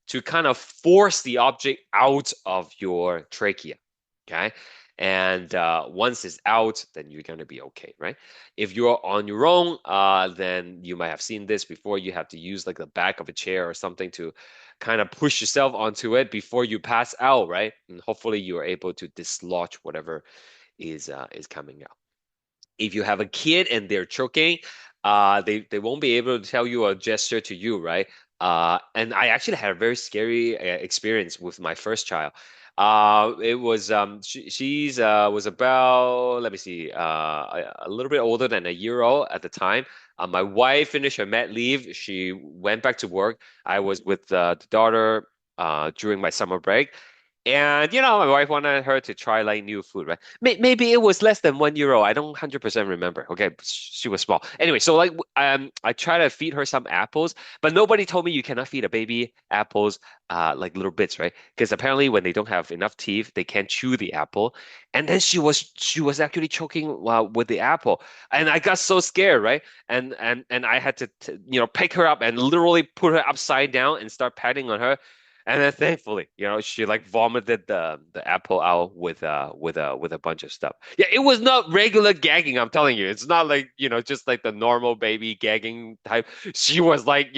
to kind of force the object out of your trachea. Okay. And once it's out, then you're going to be okay, right? If you're on your own, then you might have seen this before. You have to use like the back of a chair or something to kind of push yourself onto it before you pass out, right? And hopefully you are able to dislodge whatever is coming out. If you have a kid and they're choking, they won't be able to tell you a gesture to you, right? And I actually had a very scary experience with my first child. It was she's was about, let me see, a little bit older than a year old at the time. My wife finished her mat leave. She went back to work. I was with the daughter during my summer break. And my wife wanted her to try like new food, right? Maybe it was less than 1 year old. I don't 100% remember. Okay, she was small. Anyway, so like I try to feed her some apples, but nobody told me you cannot feed a baby apples like little bits, right? Because apparently when they don't have enough teeth, they can't chew the apple. And then she was actually choking with the apple, and I got so scared, right? And I had to pick her up and literally put her upside down and start patting on her. And then thankfully, she like vomited the apple out with a bunch of stuff. Yeah, it was not regular gagging, I'm telling you. It's not like, just like the normal baby gagging type. She was like,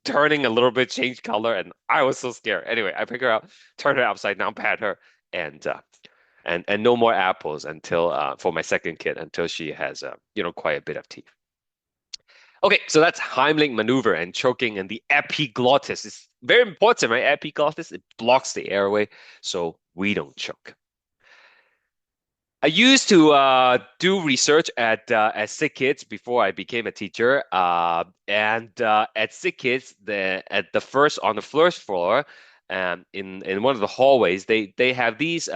turning a little bit, change color, and I was so scared. Anyway, I pick her up, turn her upside down, pat her, and and no more apples until for my second kid until she has quite a bit of teeth. Okay, so that's Heimlich maneuver and choking and the epiglottis. It's very important, right? Epiglottis, it blocks the airway so we don't choke. I used to do research at Sick Kids before I became a teacher. And at Sick Kids, at the first on the first floor, in one of the hallways, they have these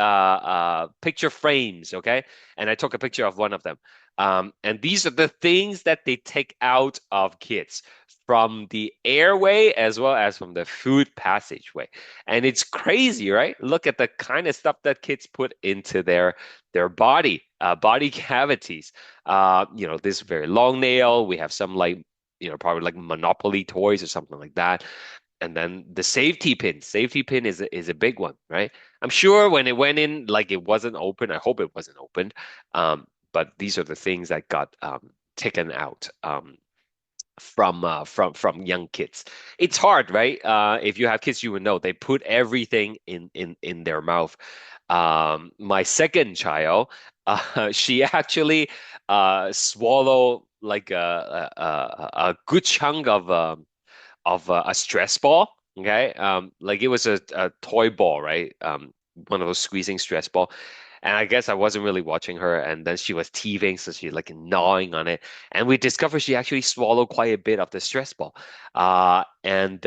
picture frames, okay? And I took a picture of one of them. And these are the things that they take out of kids from the airway as well as from the food passageway. And it's crazy, right? Look at the kind of stuff that kids put into their body cavities. This very long nail. We have some like, probably like Monopoly toys or something like that. And then the safety pin. Safety pin is a big one, right? I'm sure when it went in, like it wasn't open. I hope it wasn't opened. But these are the things that got taken out. From young kids. It's hard, right? If you have kids, you would know they put everything in their mouth. My second child, she actually swallowed like a good chunk of a stress ball. Okay, like it was a toy ball, right? One of those squeezing stress ball. And I guess I wasn't really watching her, and then she was teething, so she's like gnawing on it. And we discovered she actually swallowed quite a bit of the stress ball. And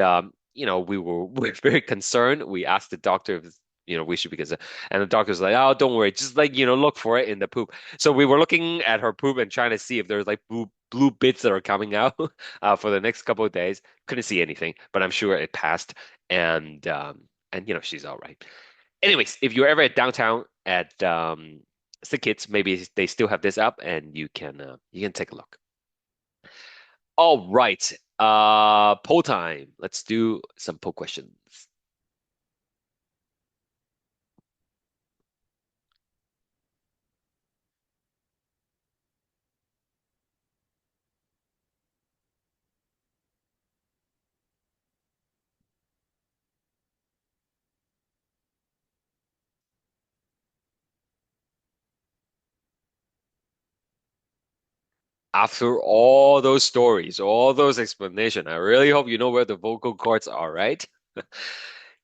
we were very concerned. We asked the doctor if we should be concerned, and the doctor's like, "Oh, don't worry, just like look for it in the poop." So we were looking at her poop and trying to see if there's like blue bits that are coming out for the next couple of days. Couldn't see anything, but I'm sure it passed, and she's all right. Anyways, if you're ever at downtown at Sick Kids, maybe they still have this up, and you can take a look. All right, poll time. Let's do some poll questions. After all those stories, all those explanations, I really hope you know where the vocal cords are, right?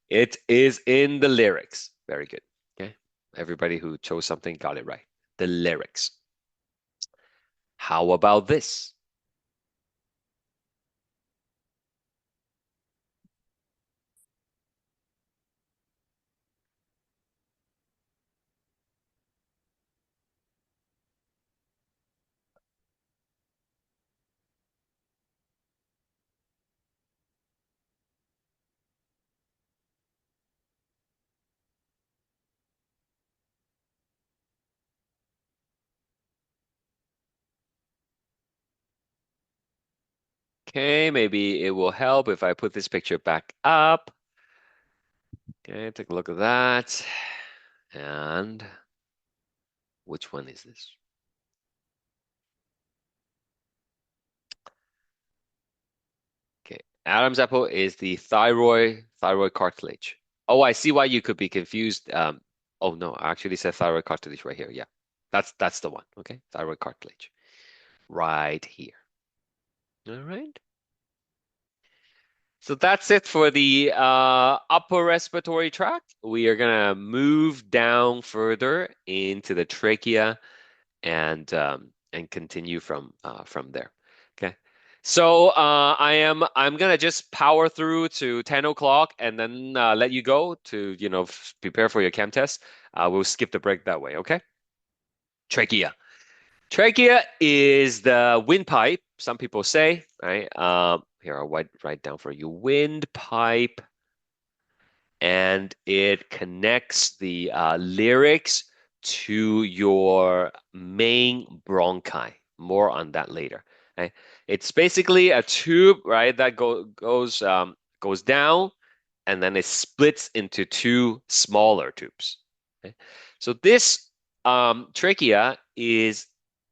It is in the lyrics. Very good. Okay. Everybody who chose something got it right. The lyrics. How about this? Okay, maybe it will help if I put this picture back up. Okay, take a look at that. And which one is this? Okay, Adam's apple is the thyroid cartilage. Oh, I see why you could be confused. Oh no, I actually said thyroid cartilage right here. Yeah, that's the one. Okay, thyroid cartilage right here. All right. So that's it for the upper respiratory tract. We are gonna move down further into the trachea and continue from there. Okay. So I'm gonna just power through to 10 o'clock and then let you go to prepare for your chem test. We'll skip the break that way. Okay. Trachea. Trachea is the windpipe. Some people say, right? Here I'll write down for you. Windpipe, and it connects the lyrics to your main bronchi. More on that later. Okay? It's basically a tube, right, that goes down and then it splits into two smaller tubes. Okay? So this trachea is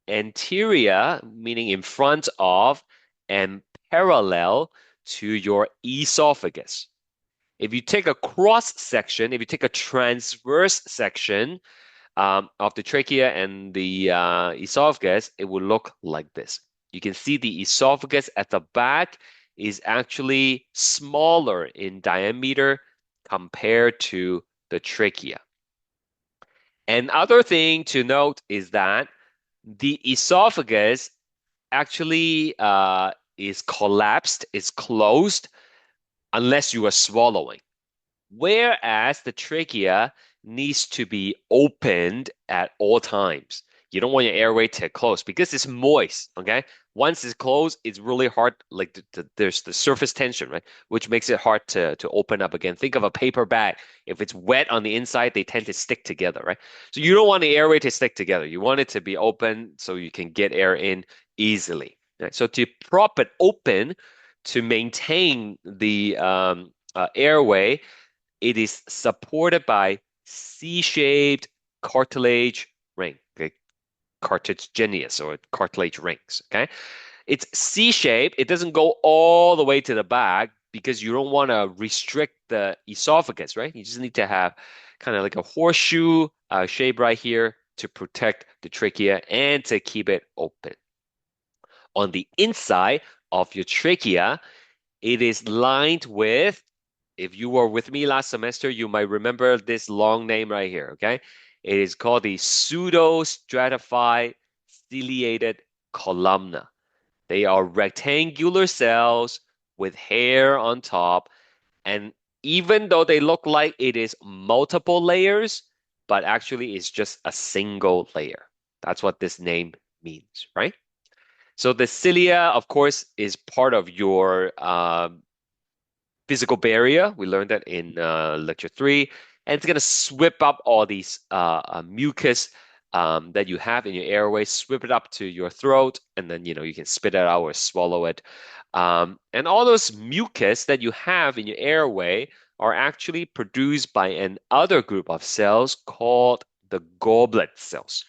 anterior, meaning in front of, and parallel to your esophagus. If you take a cross section, if you take a transverse section of the trachea and the esophagus, it will look like this. You can see the esophagus at the back is actually smaller in diameter compared to the trachea. Another thing to note is that the esophagus actually is collapsed, is closed, unless you are swallowing. Whereas the trachea needs to be opened at all times. You don't want your airway to close because it's moist, okay? Once it's closed, it's really hard, like there's the surface tension, right? Which makes it hard to open up again. Think of a paper bag. If it's wet on the inside, they tend to stick together, right? So you don't want the airway to stick together. You want it to be open so you can get air in easily. Right? So to prop it open, to maintain the airway, it is supported by C-shaped cartilage ring, okay? Cartilaginous or cartilage rings, okay? It's C-shaped. It doesn't go all the way to the back because you don't want to restrict the esophagus, right? You just need to have kind of like a horseshoe shape right here to protect the trachea and to keep it open. On the inside of your trachea, it is lined with, if you were with me last semester, you might remember this long name right here, okay? It is called the pseudostratified ciliated columna. They are rectangular cells with hair on top, and even though they look like it is multiple layers, but actually it's just a single layer. That's what this name means, right? So the cilia, of course, is part of your physical barrier. We learned that in lecture three. And it's going to sweep up all these mucus that you have in your airway, sweep it up to your throat, and then you can spit it out or swallow it. And all those mucus that you have in your airway are actually produced by an other group of cells called the goblet cells.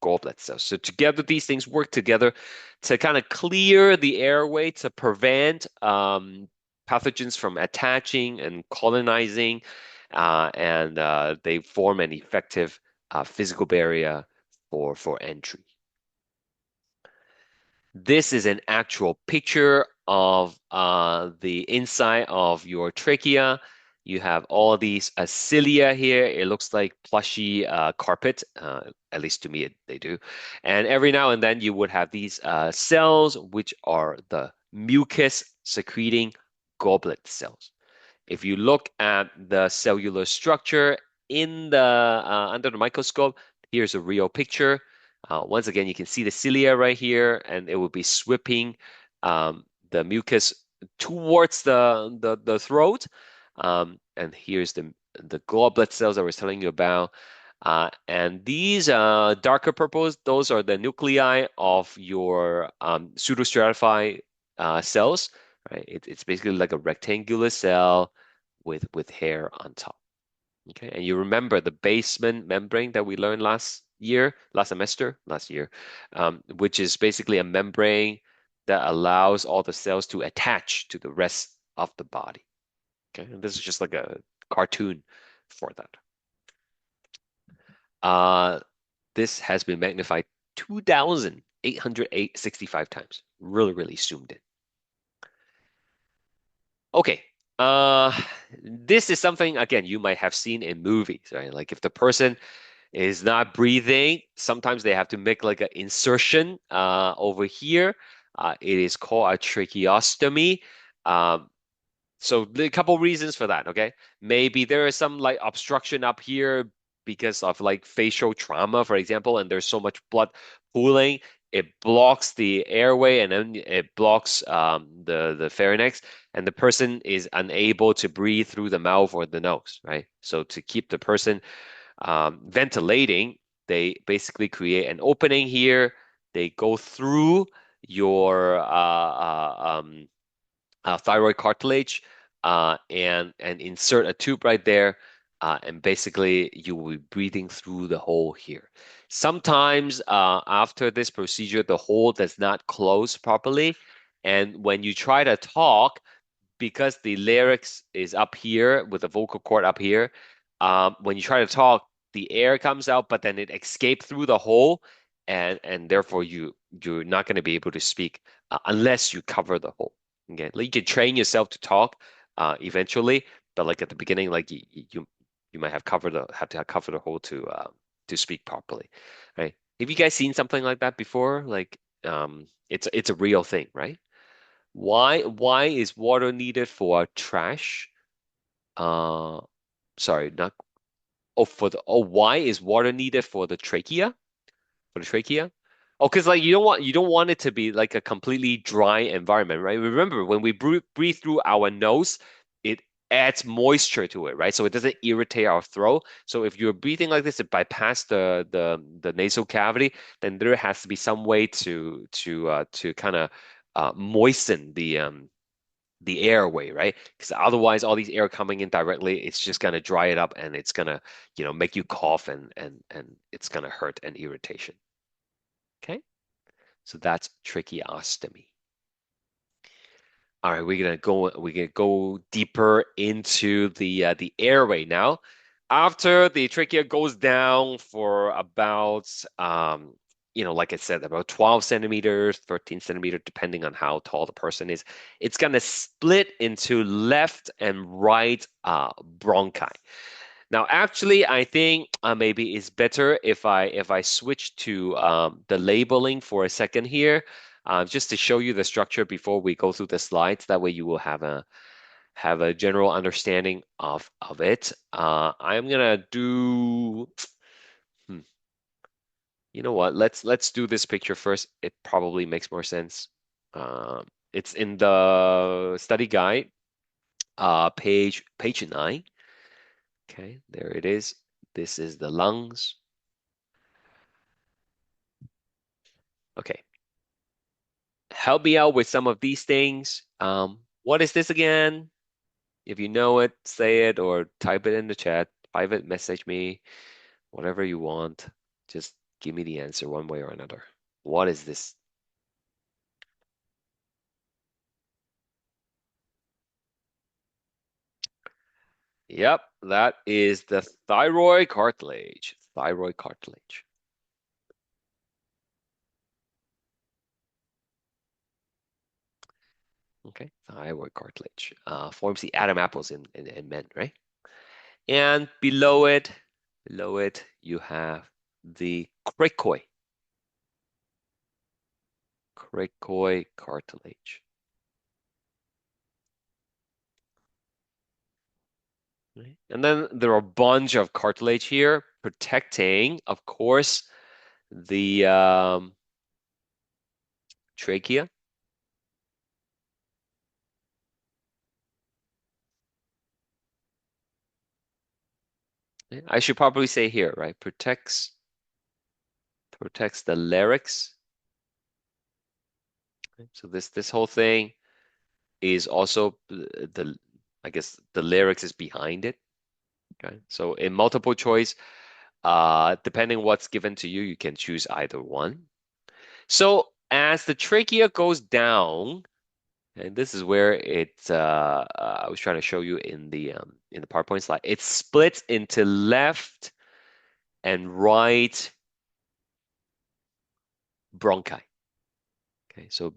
Goblet cells. So together, these things work together to kind of clear the airway to prevent pathogens from attaching and colonizing, and they form an effective physical barrier for entry. This is an actual picture of the inside of your trachea. You have all these cilia here. It looks like plushy carpet, at least to me they do. And every now and then you would have these cells, which are the mucus secreting goblet cells. If you look at the cellular structure in the under the microscope, here's a real picture. Once again, you can see the cilia right here, and it will be sweeping the mucus towards the throat. And here's the goblet cells I was telling you about. And these darker purples, those are the nuclei of your pseudostratified cells, right? It's basically like a rectangular cell with hair on top. Okay, and you remember the basement membrane that we learned last year, which is basically a membrane that allows all the cells to attach to the rest of the body. Okay, and this is just like a cartoon for that. Uh, this has been magnified 2,865 times. Really, really zoomed in. Okay. Uh, this is something again you might have seen in movies, right? Like if the person is not breathing, sometimes they have to make like an insertion over here. It is called a tracheostomy. Um, so a couple reasons for that, okay? Maybe there is some like obstruction up here because of like facial trauma, for example, and there's so much blood pooling, it blocks the airway and then it blocks the pharynx, and the person is unable to breathe through the mouth or the nose, right? So to keep the person ventilating, they basically create an opening here. They go through your thyroid cartilage and insert a tube right there. And basically, you will be breathing through the hole here. Sometimes after this procedure, the hole does not close properly. And when you try to talk, because the larynx is up here with the vocal cord up here, when you try to talk, the air comes out, but then it escapes through the hole, and therefore you're not going to be able to speak unless you cover the hole. Okay, like you can train yourself to talk eventually, but like at the beginning, like you might have to cover the hole to speak properly, right? Have you guys seen something like that before? Like it's a real thing, right? Why is water needed for trash? Uh, sorry, not why is water needed for the trachea? For the trachea? Oh, because like you don't want it to be like a completely dry environment, right? Remember, when we breathe through our nose, it adds moisture to it, right? So it doesn't irritate our throat. So if you're breathing like this, it bypass the nasal cavity, then there has to be some way to kind of moisten the airway, right? Because otherwise, all these air coming in directly, it's just gonna dry it up, and it's gonna, make you cough, and it's gonna hurt and irritation. Okay, so that's tracheostomy. All right, we're gonna go deeper into the airway now. After the trachea goes down for about like I said, about 12 centimeters, 13 centimeters, depending on how tall the person is, it's gonna split into left and right bronchi. Now, actually, I think maybe it's better if I switch to the labeling for a second here, just to show you the structure before we go through the slides. That way, you will have a general understanding of it. I'm gonna do. Hmm, you know what? Let's do this picture first. It probably makes more sense. It's in the study guide, page 9. Okay, there it is. This is the lungs. Okay, help me out with some of these things. What is this again? If you know it, say it or type it in the chat, private message me, whatever you want. Just give me the answer one way or another. What is this? Yep, that is the thyroid cartilage. Thyroid cartilage. Okay, thyroid cartilage forms the Adam apples in men, right? And below it, you have the cricoid cartilage. Right? And then there are a bunch of cartilage here protecting, of course, the trachea. I should probably say here, right? Protects the larynx So this whole thing is also the I guess the lyrics is behind it. Okay. So in multiple choice, depending what's given to you, you can choose either one. So as the trachea goes down, and this is where I was trying to show you in the PowerPoint slide, it splits into left and right bronchi. Okay, so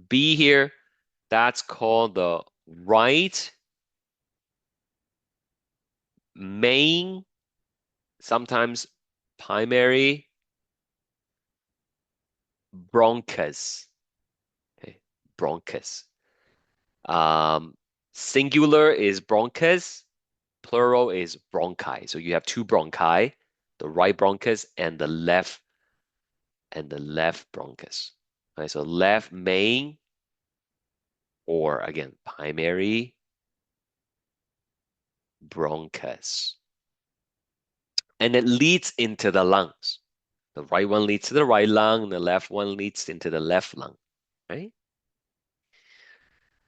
B here, that's called the right main, sometimes primary bronchus. Okay, bronchus. Um, Singular is bronchus, plural is bronchi. So you have two bronchi, the right bronchus and the left bronchus. Okay, so left main or again primary bronchus. And it leads into the lungs. The right one leads to the right lung, the left one leads into the left lung, right?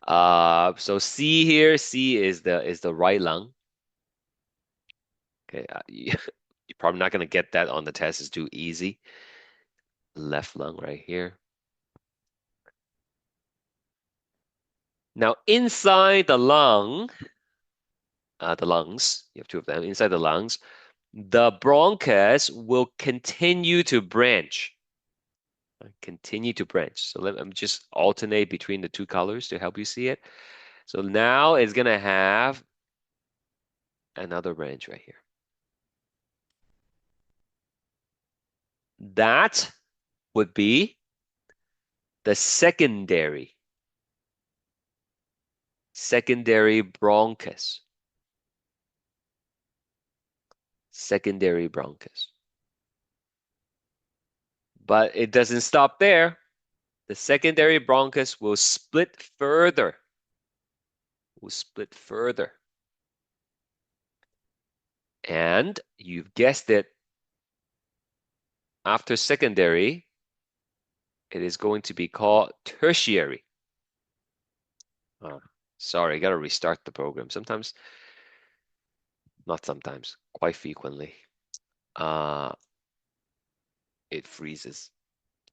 So C here, C is the right lung. Okay, you're probably not going to get that on the test. It's too easy. Left lung right here. Now inside the lungs, you have two of them. Inside the lungs, the bronchus will continue to branch. Continue to branch. So let me just alternate between the two colors to help you see it. So now it's gonna have another branch right here. That would be the secondary bronchus. Secondary bronchus. But it doesn't stop there. The secondary bronchus will split further. Will split further. And you've guessed it, after secondary, it is going to be called tertiary. Oh, sorry, I gotta restart the program. Sometimes, not sometimes, quite frequently, uh, it freezes.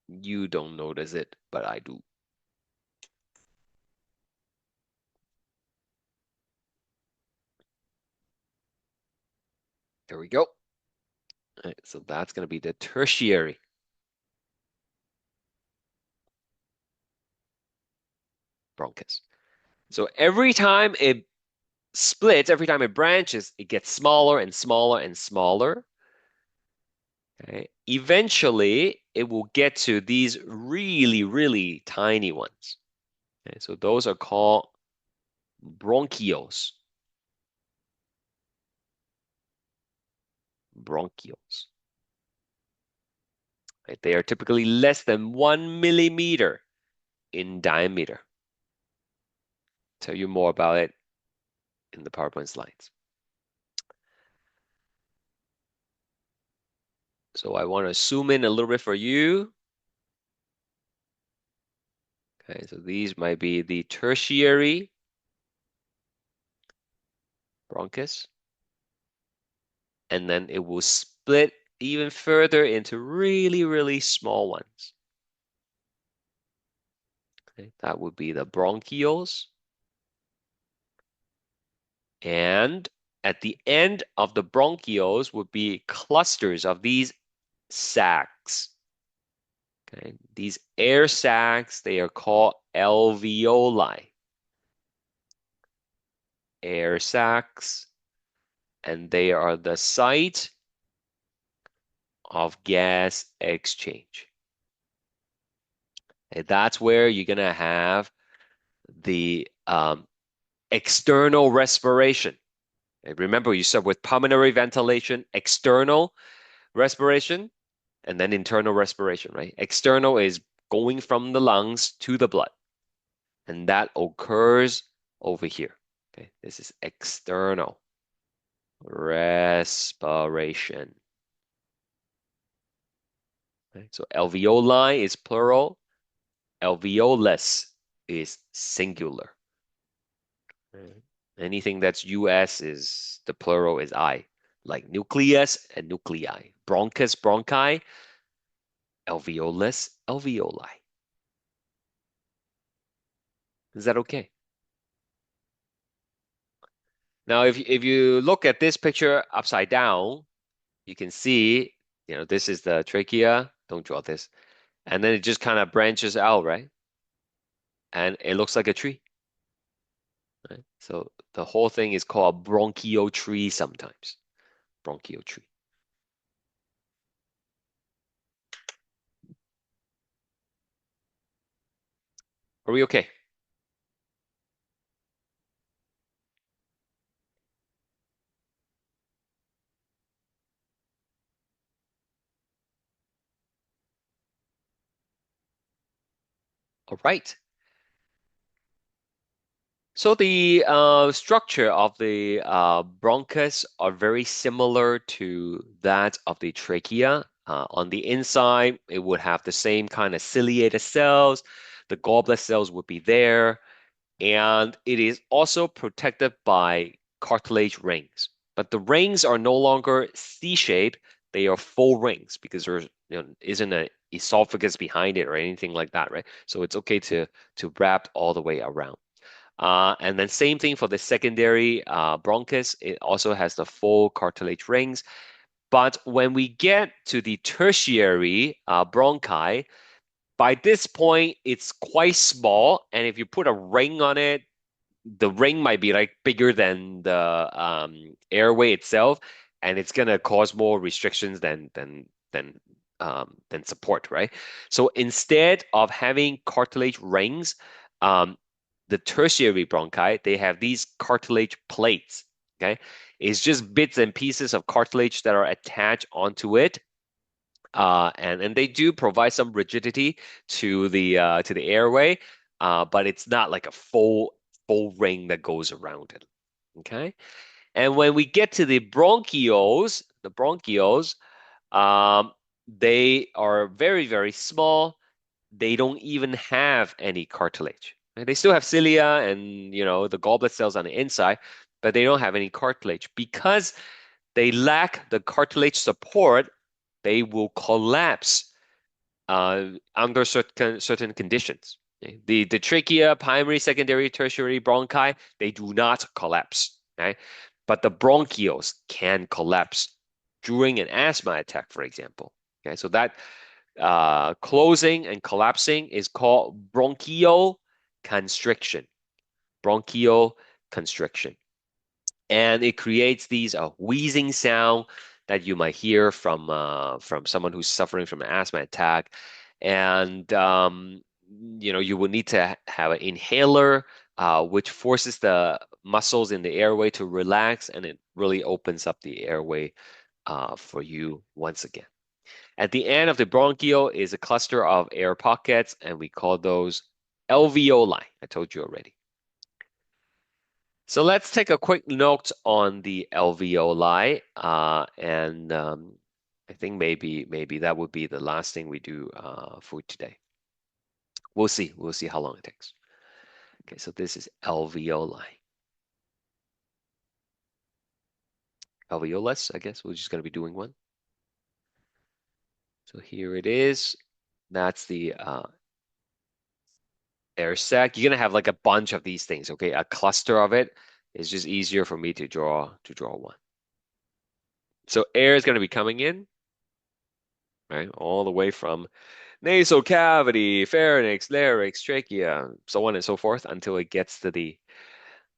You don't notice it, but I do. There we go. All right, so that's gonna be the tertiary bronchus. So every time it splits, every time it branches, it gets smaller and smaller and smaller. Okay. Eventually, it will get to these really, really tiny ones. Okay. So those are called bronchioles. Bronchioles. Right. They are typically less than 1 millimeter in diameter. Tell you more about it in the PowerPoint slides. So I want to zoom in a little bit for you. Okay, so these might be the tertiary bronchus, and then it will split even further into really, really small ones. Okay, that would be the bronchioles. And at the end of the bronchioles would be clusters of these sacs. Okay, these air sacs, they are called alveoli. Air sacs, and they are the site of gas exchange. Okay, that's where you're gonna have the external respiration. Okay, remember, you start with pulmonary ventilation, external respiration, and then internal respiration, right? External is going from the lungs to the blood, and that occurs over here. Okay, this is external respiration. Okay, so alveoli is plural, Alveolus is singular. Right. Anything that's US is the plural is I, like nucleus and nuclei. Bronchus, bronchi, alveolus, alveoli. Is that okay? Now, if you look at this picture upside down, you can see, this is the trachea. Don't draw this. And then it just kind of branches out, right? And it looks like a tree, right? So the whole thing is called bronchial tree sometimes. Bronchial tree. Are we okay? All right. So the structure of the bronchus are very similar to that of the trachea. On the inside, it would have the same kind of ciliated cells. The goblet cells would be there, and it is also protected by cartilage rings. But the rings are no longer C-shaped; they are full rings because there isn't an esophagus behind it or anything like that, right? So it's okay to wrap all the way around. And then same thing for the secondary bronchus. It also has the full cartilage rings. But when we get to the tertiary bronchi, by this point, it's quite small. And if you put a ring on it, the ring might be like bigger than the airway itself, and it's gonna cause more restrictions than support, right? So instead of having cartilage rings, um, the tertiary bronchi they have these cartilage plates. Okay, it's just bits and pieces of cartilage that are attached onto it. And they do provide some rigidity to the airway, but it's not like a full ring that goes around it. Okay, and when we get to the bronchioles, they are very very small. They don't even have any cartilage. Right? They still have cilia and the goblet cells on the inside, but they don't have any cartilage because they lack the cartilage support. They will collapse under certain conditions. Okay? The trachea, primary, secondary, tertiary bronchi, they do not collapse. Okay? But the bronchioles can collapse during an asthma attack, for example. Okay, so that closing and collapsing is called bronchial constriction. Bronchial constriction. And it creates these wheezing sound that you might hear from someone who's suffering from an asthma attack. And you will need to have an inhaler, which forces the muscles in the airway to relax, and it really opens up the airway for you once again. At the end of the bronchiole is a cluster of air pockets, and we call those alveoli. I told you already. So let's take a quick note on the alveoli, and I think maybe that would be the last thing we do for today. We'll see. We'll see how long it takes. Okay, so this is alveoli. Alveolus, I guess we're just going to be doing one. So here it is. That's the air sac. You're gonna have like a bunch of these things, okay? A cluster of it is just easier for me to draw one. So air is gonna be coming in, right? All the way from nasal cavity, pharynx, larynx, trachea, so on and so forth until it gets to the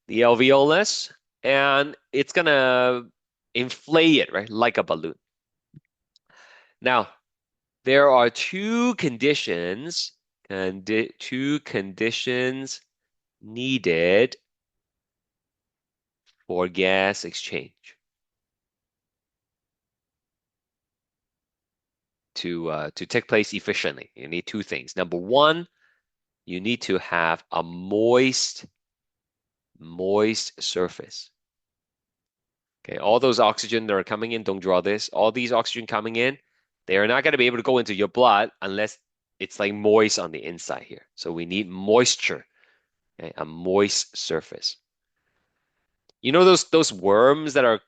alveolus, and it's gonna inflate it, right? Like a balloon. Now, there are two conditions needed for gas exchange to take place efficiently. You need two things. Number one, you need to have a moist surface. Okay, all those oxygen that are coming in, don't draw this. All these oxygen coming in, they are not going to be able to go into your blood unless it's like moist on the inside here. So we need moisture, okay? A moist surface. You know those worms that are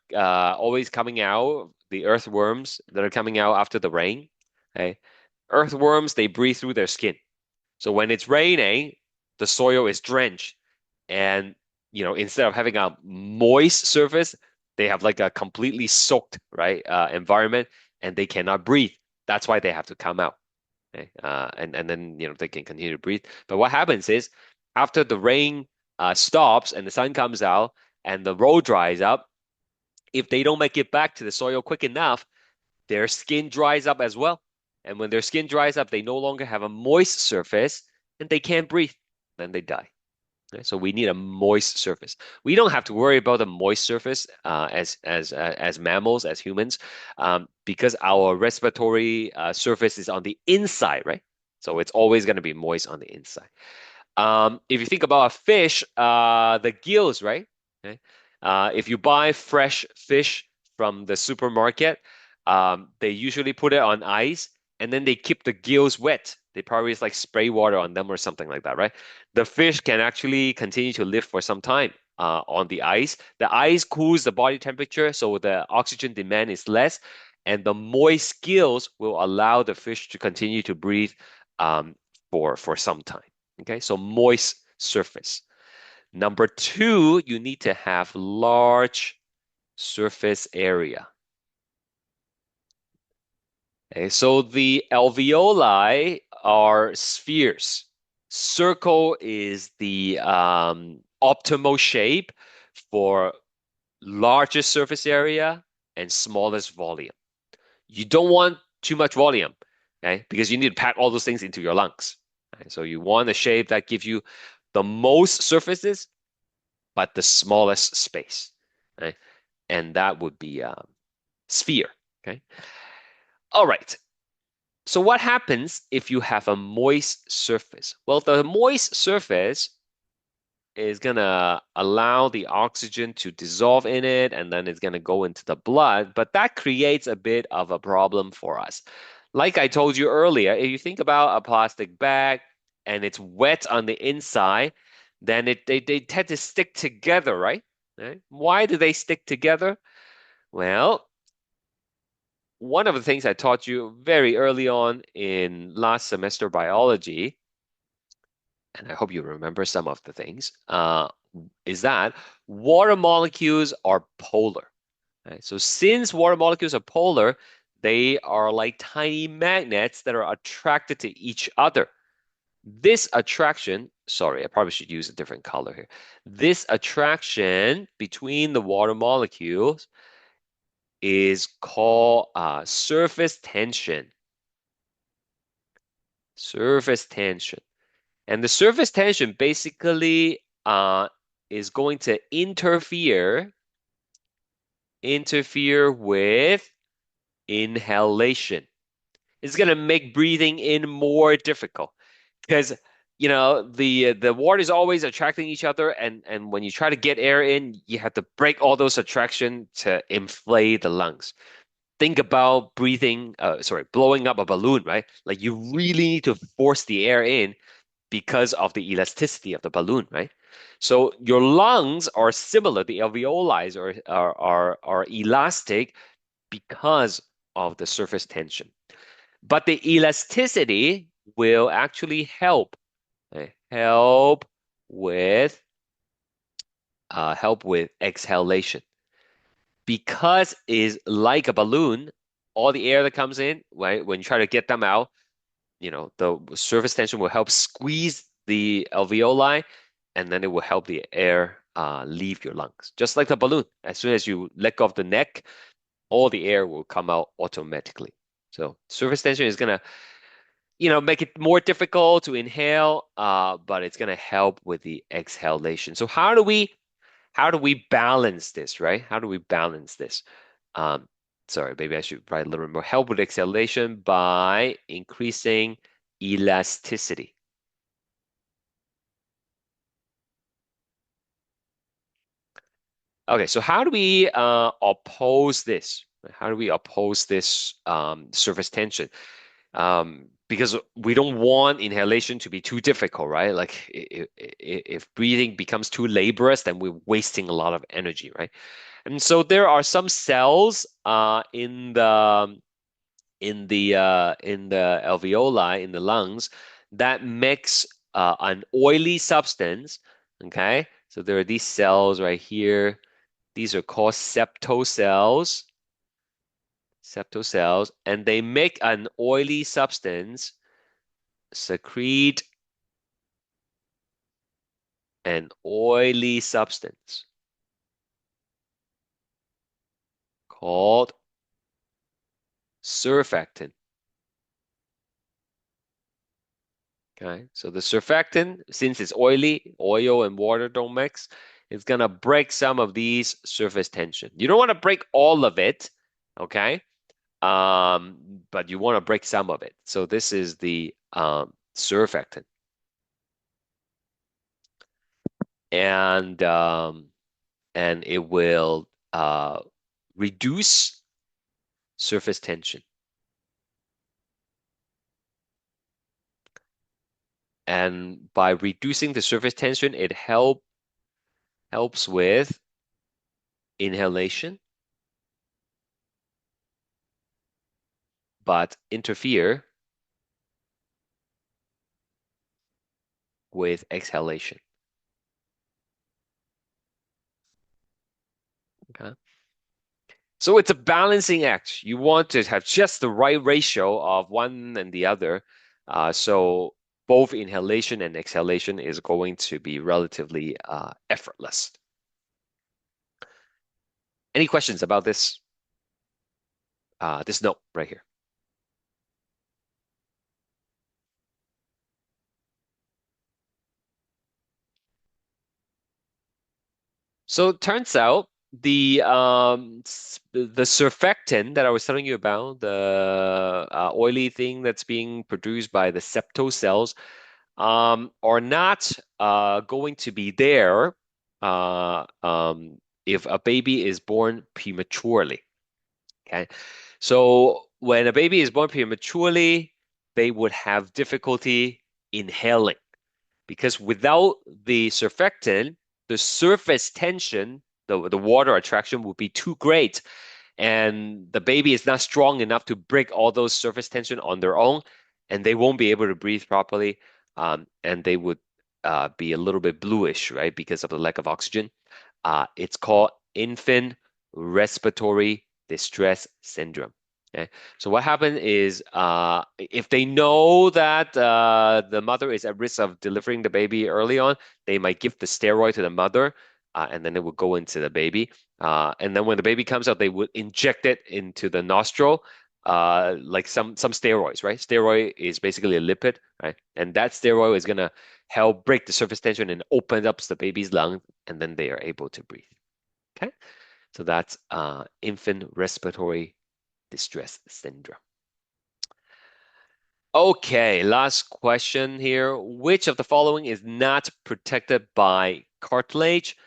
always coming out, the earthworms that are coming out after the rain? Okay. Earthworms, they breathe through their skin. So when it's raining, the soil is drenched. And, instead of having a moist surface, they have like a completely soaked, right, environment, and they cannot breathe. That's why they have to come out. Okay? And then, they can continue to breathe. But what happens is after the rain stops and the sun comes out and the road dries up, if they don't make it back to the soil quick enough, their skin dries up as well. And when their skin dries up, they no longer have a moist surface and they can't breathe. Then they die. Okay, so we need a moist surface. We don't have to worry about a moist surface as mammals, as humans, because our respiratory surface is on the inside, right? So it's always going to be moist on the inside. If you think about a fish, the gills, right? Okay. If you buy fresh fish from the supermarket, they usually put it on ice and then they keep the gills wet. They probably just like spray water on them or something like that, right? The fish can actually continue to live for some time on the ice. The ice cools the body temperature, so the oxygen demand is less, and the moist gills will allow the fish to continue to breathe for some time. Okay, so moist surface. Number two, you need to have large surface area. Okay, so the alveoli are spheres. Circle is the optimal shape for largest surface area and smallest volume. You don't want too much volume, okay? Because you need to pack all those things into your lungs. Okay? So you want a shape that gives you the most surfaces, but the smallest space. Okay? And that would be a sphere. Okay. All right. So what happens if you have a moist surface? Well, the moist surface is gonna allow the oxygen to dissolve in it and then it's gonna go into the blood, but that creates a bit of a problem for us. Like I told you earlier, if you think about a plastic bag and it's wet on the inside, then they tend to stick together, right? Right? Why do they stick together? Well, one of the things I taught you very early on in last semester biology, and I hope you remember some of the things, is that water molecules are polar. Right? So since water molecules are polar, they are like tiny magnets that are attracted to each other. This attraction, sorry, I probably should use a different color here. This attraction between the water molecules is called surface tension. Surface tension. And the surface tension basically is going to interfere with inhalation. It's going to make breathing in more difficult because the water is always attracting each other, and when you try to get air in, you have to break all those attraction to inflate the lungs. Think about blowing up a balloon, right? Like you really need to force the air in because of the elasticity of the balloon, right? So your lungs are similar. The alveoli are elastic because of the surface tension. But the elasticity will actually help with help with exhalation because is like a balloon. All the air that comes in, right, when you try to get them out, the surface tension will help squeeze the alveoli, and then it will help the air leave your lungs, just like the balloon. As soon as you let go of the neck, all the air will come out automatically. So surface tension is gonna, make it more difficult to inhale, but it's gonna help with the exhalation. So how do we balance this, right? How do we balance this? Um, Sorry, maybe I should write a little bit more. Help with exhalation by increasing elasticity. Okay, so how do we oppose this? How do we oppose this surface tension? because we don't want inhalation to be too difficult, right? Like if breathing becomes too laborious, then we're wasting a lot of energy, right? And so there are some cells in the alveoli in the lungs that makes an oily substance. Okay, so there are these cells right here. These are called septocells, and they make an oily substance, secrete an oily substance called surfactant. Okay, so the surfactant, since it's oily, oil and water don't mix, it's gonna break some of these surface tension. You don't want to break all of it, okay? But you want to break some of it. So this is the surfactant, and um, and it will reduce surface tension. And by reducing the surface tension, it helps with inhalation, but interfere with exhalation. Okay. So it's a balancing act. You want to have just the right ratio of one and the other. So both inhalation and exhalation is going to be relatively effortless. Any questions about this note right here? So it turns out the surfactant that I was telling you about, the oily thing that's being produced by the septal cells, are not going to be there uh, um, if a baby is born prematurely. Okay, so when a baby is born prematurely, they would have difficulty inhaling because without the surfactant, the surface tension, the water attraction would be too great, and the baby is not strong enough to break all those surface tension on their own, and they won't be able to breathe properly, and they would be a little bit bluish, right, because of the lack of oxygen. It's called infant respiratory distress syndrome. Okay. So what happened is if they know that the mother is at risk of delivering the baby early on, they might give the steroid to the mother, and then it would go into the baby. And then when the baby comes out, they would inject it into the nostril, like some steroids, right? Steroid is basically a lipid, right? And that steroid is gonna help break the surface tension and open up the baby's lung, and then they are able to breathe. Okay, so that's infant respiratory distress syndrome. Okay, last question here. Which of the following is not protected by cartilage?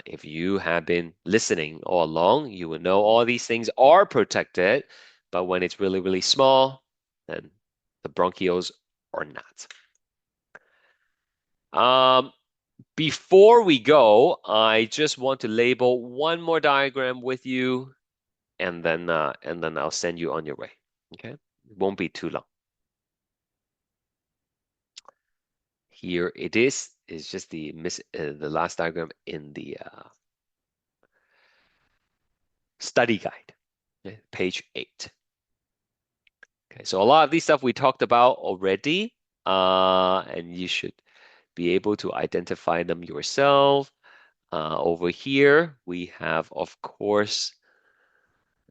If you have been listening all along, you will know all these things are protected, but when it's really, really small, then the bronchioles are not. Um, Before we go, I just want to label one more diagram with you, and then I'll send you on your way. Okay? It won't be too long. Here it is. It's just the last diagram in the study guide, okay, page 8. Okay, so a lot of these stuff we talked about already, and you should be able to identify them yourself. Over here, we have, of course,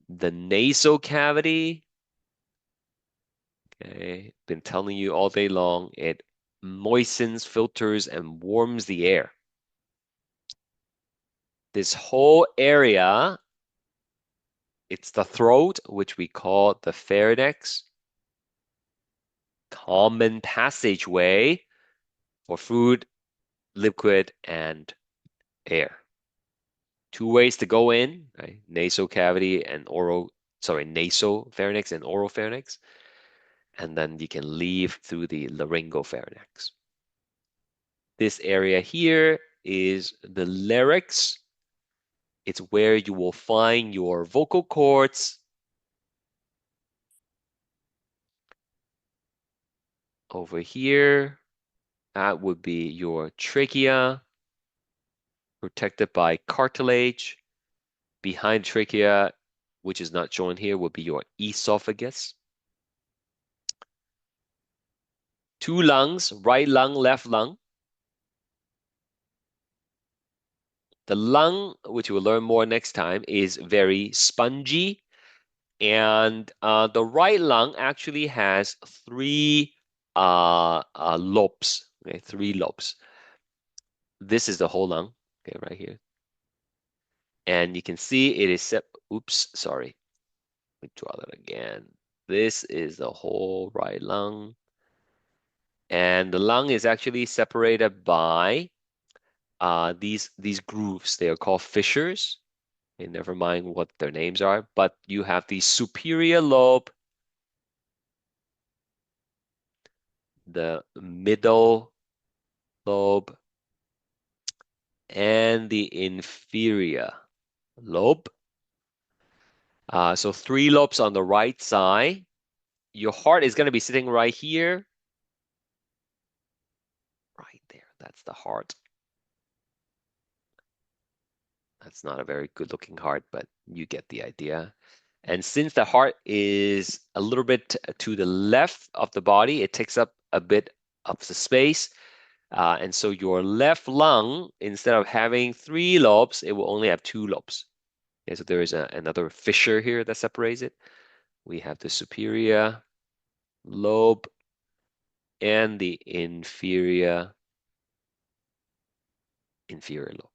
the nasal cavity. Okay, been telling you all day long, it moistens, filters, and warms the air. This whole area, it's the throat, which we call the pharynx, common passageway for food, liquid, and air. Two ways to go in, right? Nasal cavity and nasal pharynx and oral pharynx. and then you can leave through the laryngopharynx. This area here is the larynx. It's where you will find your vocal cords. Over here, that would be your trachea, protected by cartilage. Behind trachea, which is not shown here, would be your esophagus. Two lungs, right lung, left lung. The lung, which we'll learn more next time, is very spongy. And the right lung actually has three lobes, okay, three lobes. This is the whole lung, okay, right here. And you can see it is oops, sorry. Let me draw that again. This is the whole right lung. And the lung is actually separated by these grooves. They are called fissures. And never mind what their names are, but you have the superior lobe, the middle lobe, and the inferior lobe. So three lobes on the right side. Your heart is going to be sitting right here, right there. That's the heart. That's not a very good looking heart, but you get the idea. And since the heart is a little bit to the left of the body, it takes up a bit of the space. And so your left lung, instead of having three lobes, it will only have two lobes. Okay, so there is another fissure here that separates it. We have the superior lobe and the inferior lobe.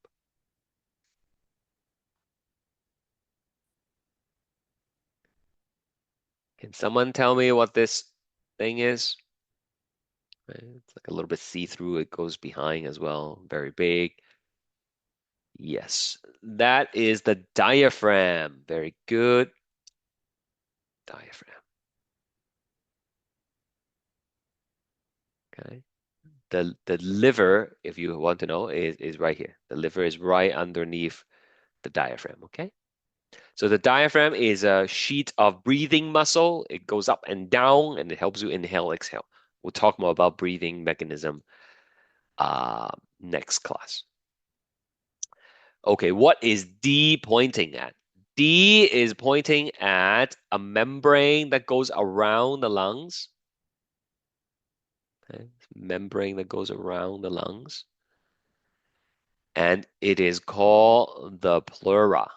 Can someone tell me what this thing is? Right, it's like a little bit see-through. It goes behind as well. Very big. Yes, that is the diaphragm. Very good. Diaphragm. Okay. The liver, if you want to know, is right here. The liver is right underneath the diaphragm. Okay. So the diaphragm is a sheet of breathing muscle. It goes up and down, and it helps you inhale, exhale. We'll talk more about breathing mechanism next class. Okay, what is D pointing at? D is pointing at a membrane that goes around the lungs. Okay, membrane that goes around the lungs. And it is called the pleura.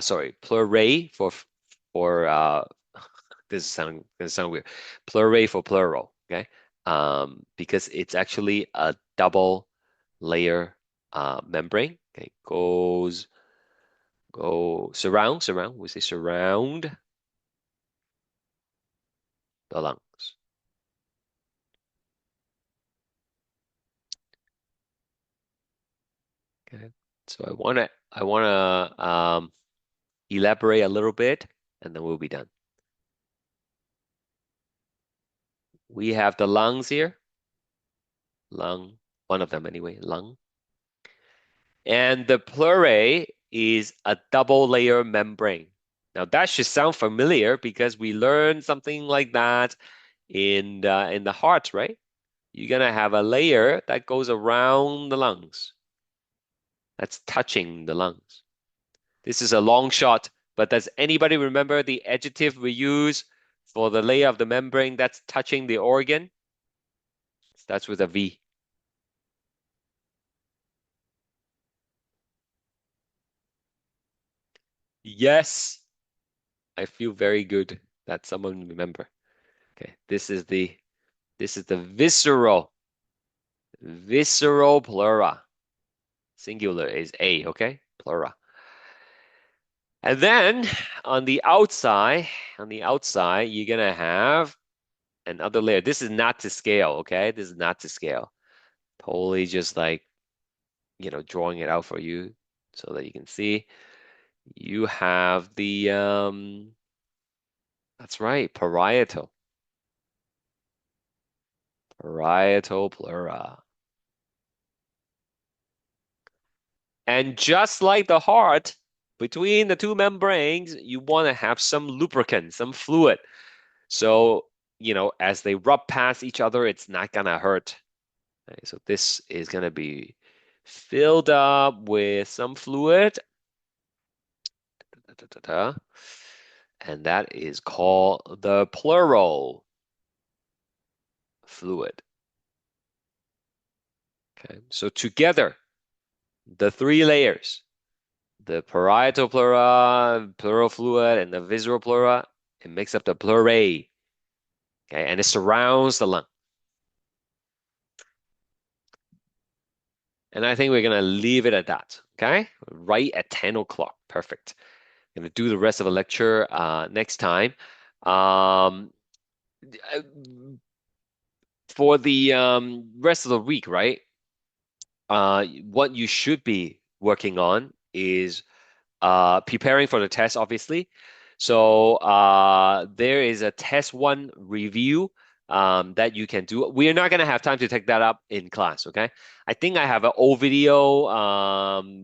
Sorry, pleurae for this is gonna sound weird. Pleurae for plural, okay? Because it's actually a double layer membrane. Okay, surround. We say surround the lungs. Okay, so I wanna elaborate a little bit, and then we'll be done. We have the lungs here, lung, one of them anyway, lung. And the pleurae is a double layer membrane. Now that should sound familiar because we learned something like that in the heart, right? You're gonna have a layer that goes around the lungs. That's touching the lungs. This is a long shot, but does anybody remember the adjective we use for the layer of the membrane that's touching the organ? Starts with a V. Yes, I feel very good that someone remember. Okay, this is the visceral pleura. Singular is A, okay? Pleura. And then on the outside, you're gonna have another layer. This is not to scale, okay? This is not to scale. Totally just like, drawing it out for you so that you can see. You have That's right, parietal. Parietal pleura. And just like the heart, between the two membranes, you want to have some lubricant, some fluid. So, as they rub past each other, it's not gonna hurt. Okay, so this is gonna be filled up with some fluid. Da, da, da, da. And that is called the pleural fluid. Okay, so together, the three layers, the parietal pleura, pleural fluid, and the visceral pleura, it makes up the pleurae. Okay, and it surrounds the lung. And I think we're gonna leave it at that. Okay, right at 10 o'clock. Perfect. Gonna do the rest of the lecture next time. Um, uh, for the rest of the week, right? What you should be working on is preparing for the test, obviously. So there is a test one review that you can do. We are not going to have time to take that up in class, okay? I think I have an old video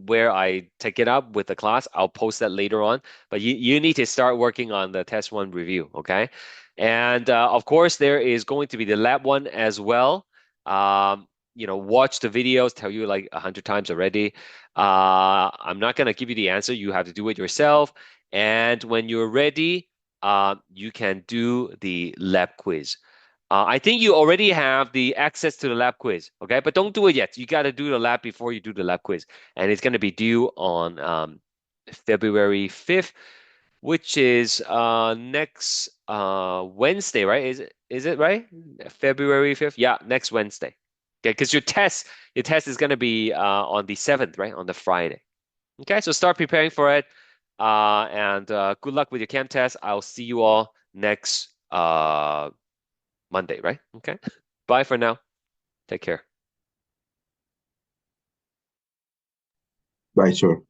where I take it up with the class. I'll post that later on. But you need to start working on the test one review, okay? And of course, there is going to be the lab one as well. Watch the videos, tell you like 100 times already. I'm not going to give you the answer. You have to do it yourself. And when you're ready, you can do the lab quiz. I think you already have the access to the lab quiz, okay? But don't do it yet. You got to do the lab before you do the lab quiz. And it's going to be due on February 5th, which is next Wednesday, right? Is it right? February 5th? Yeah, next Wednesday. Okay, because your test is going to be on the 7th, right? On the Friday. Okay, so start preparing for it. And good luck with your chem test. I'll see you all next Monday, right? Okay. Bye for now. Take care. Right, sure.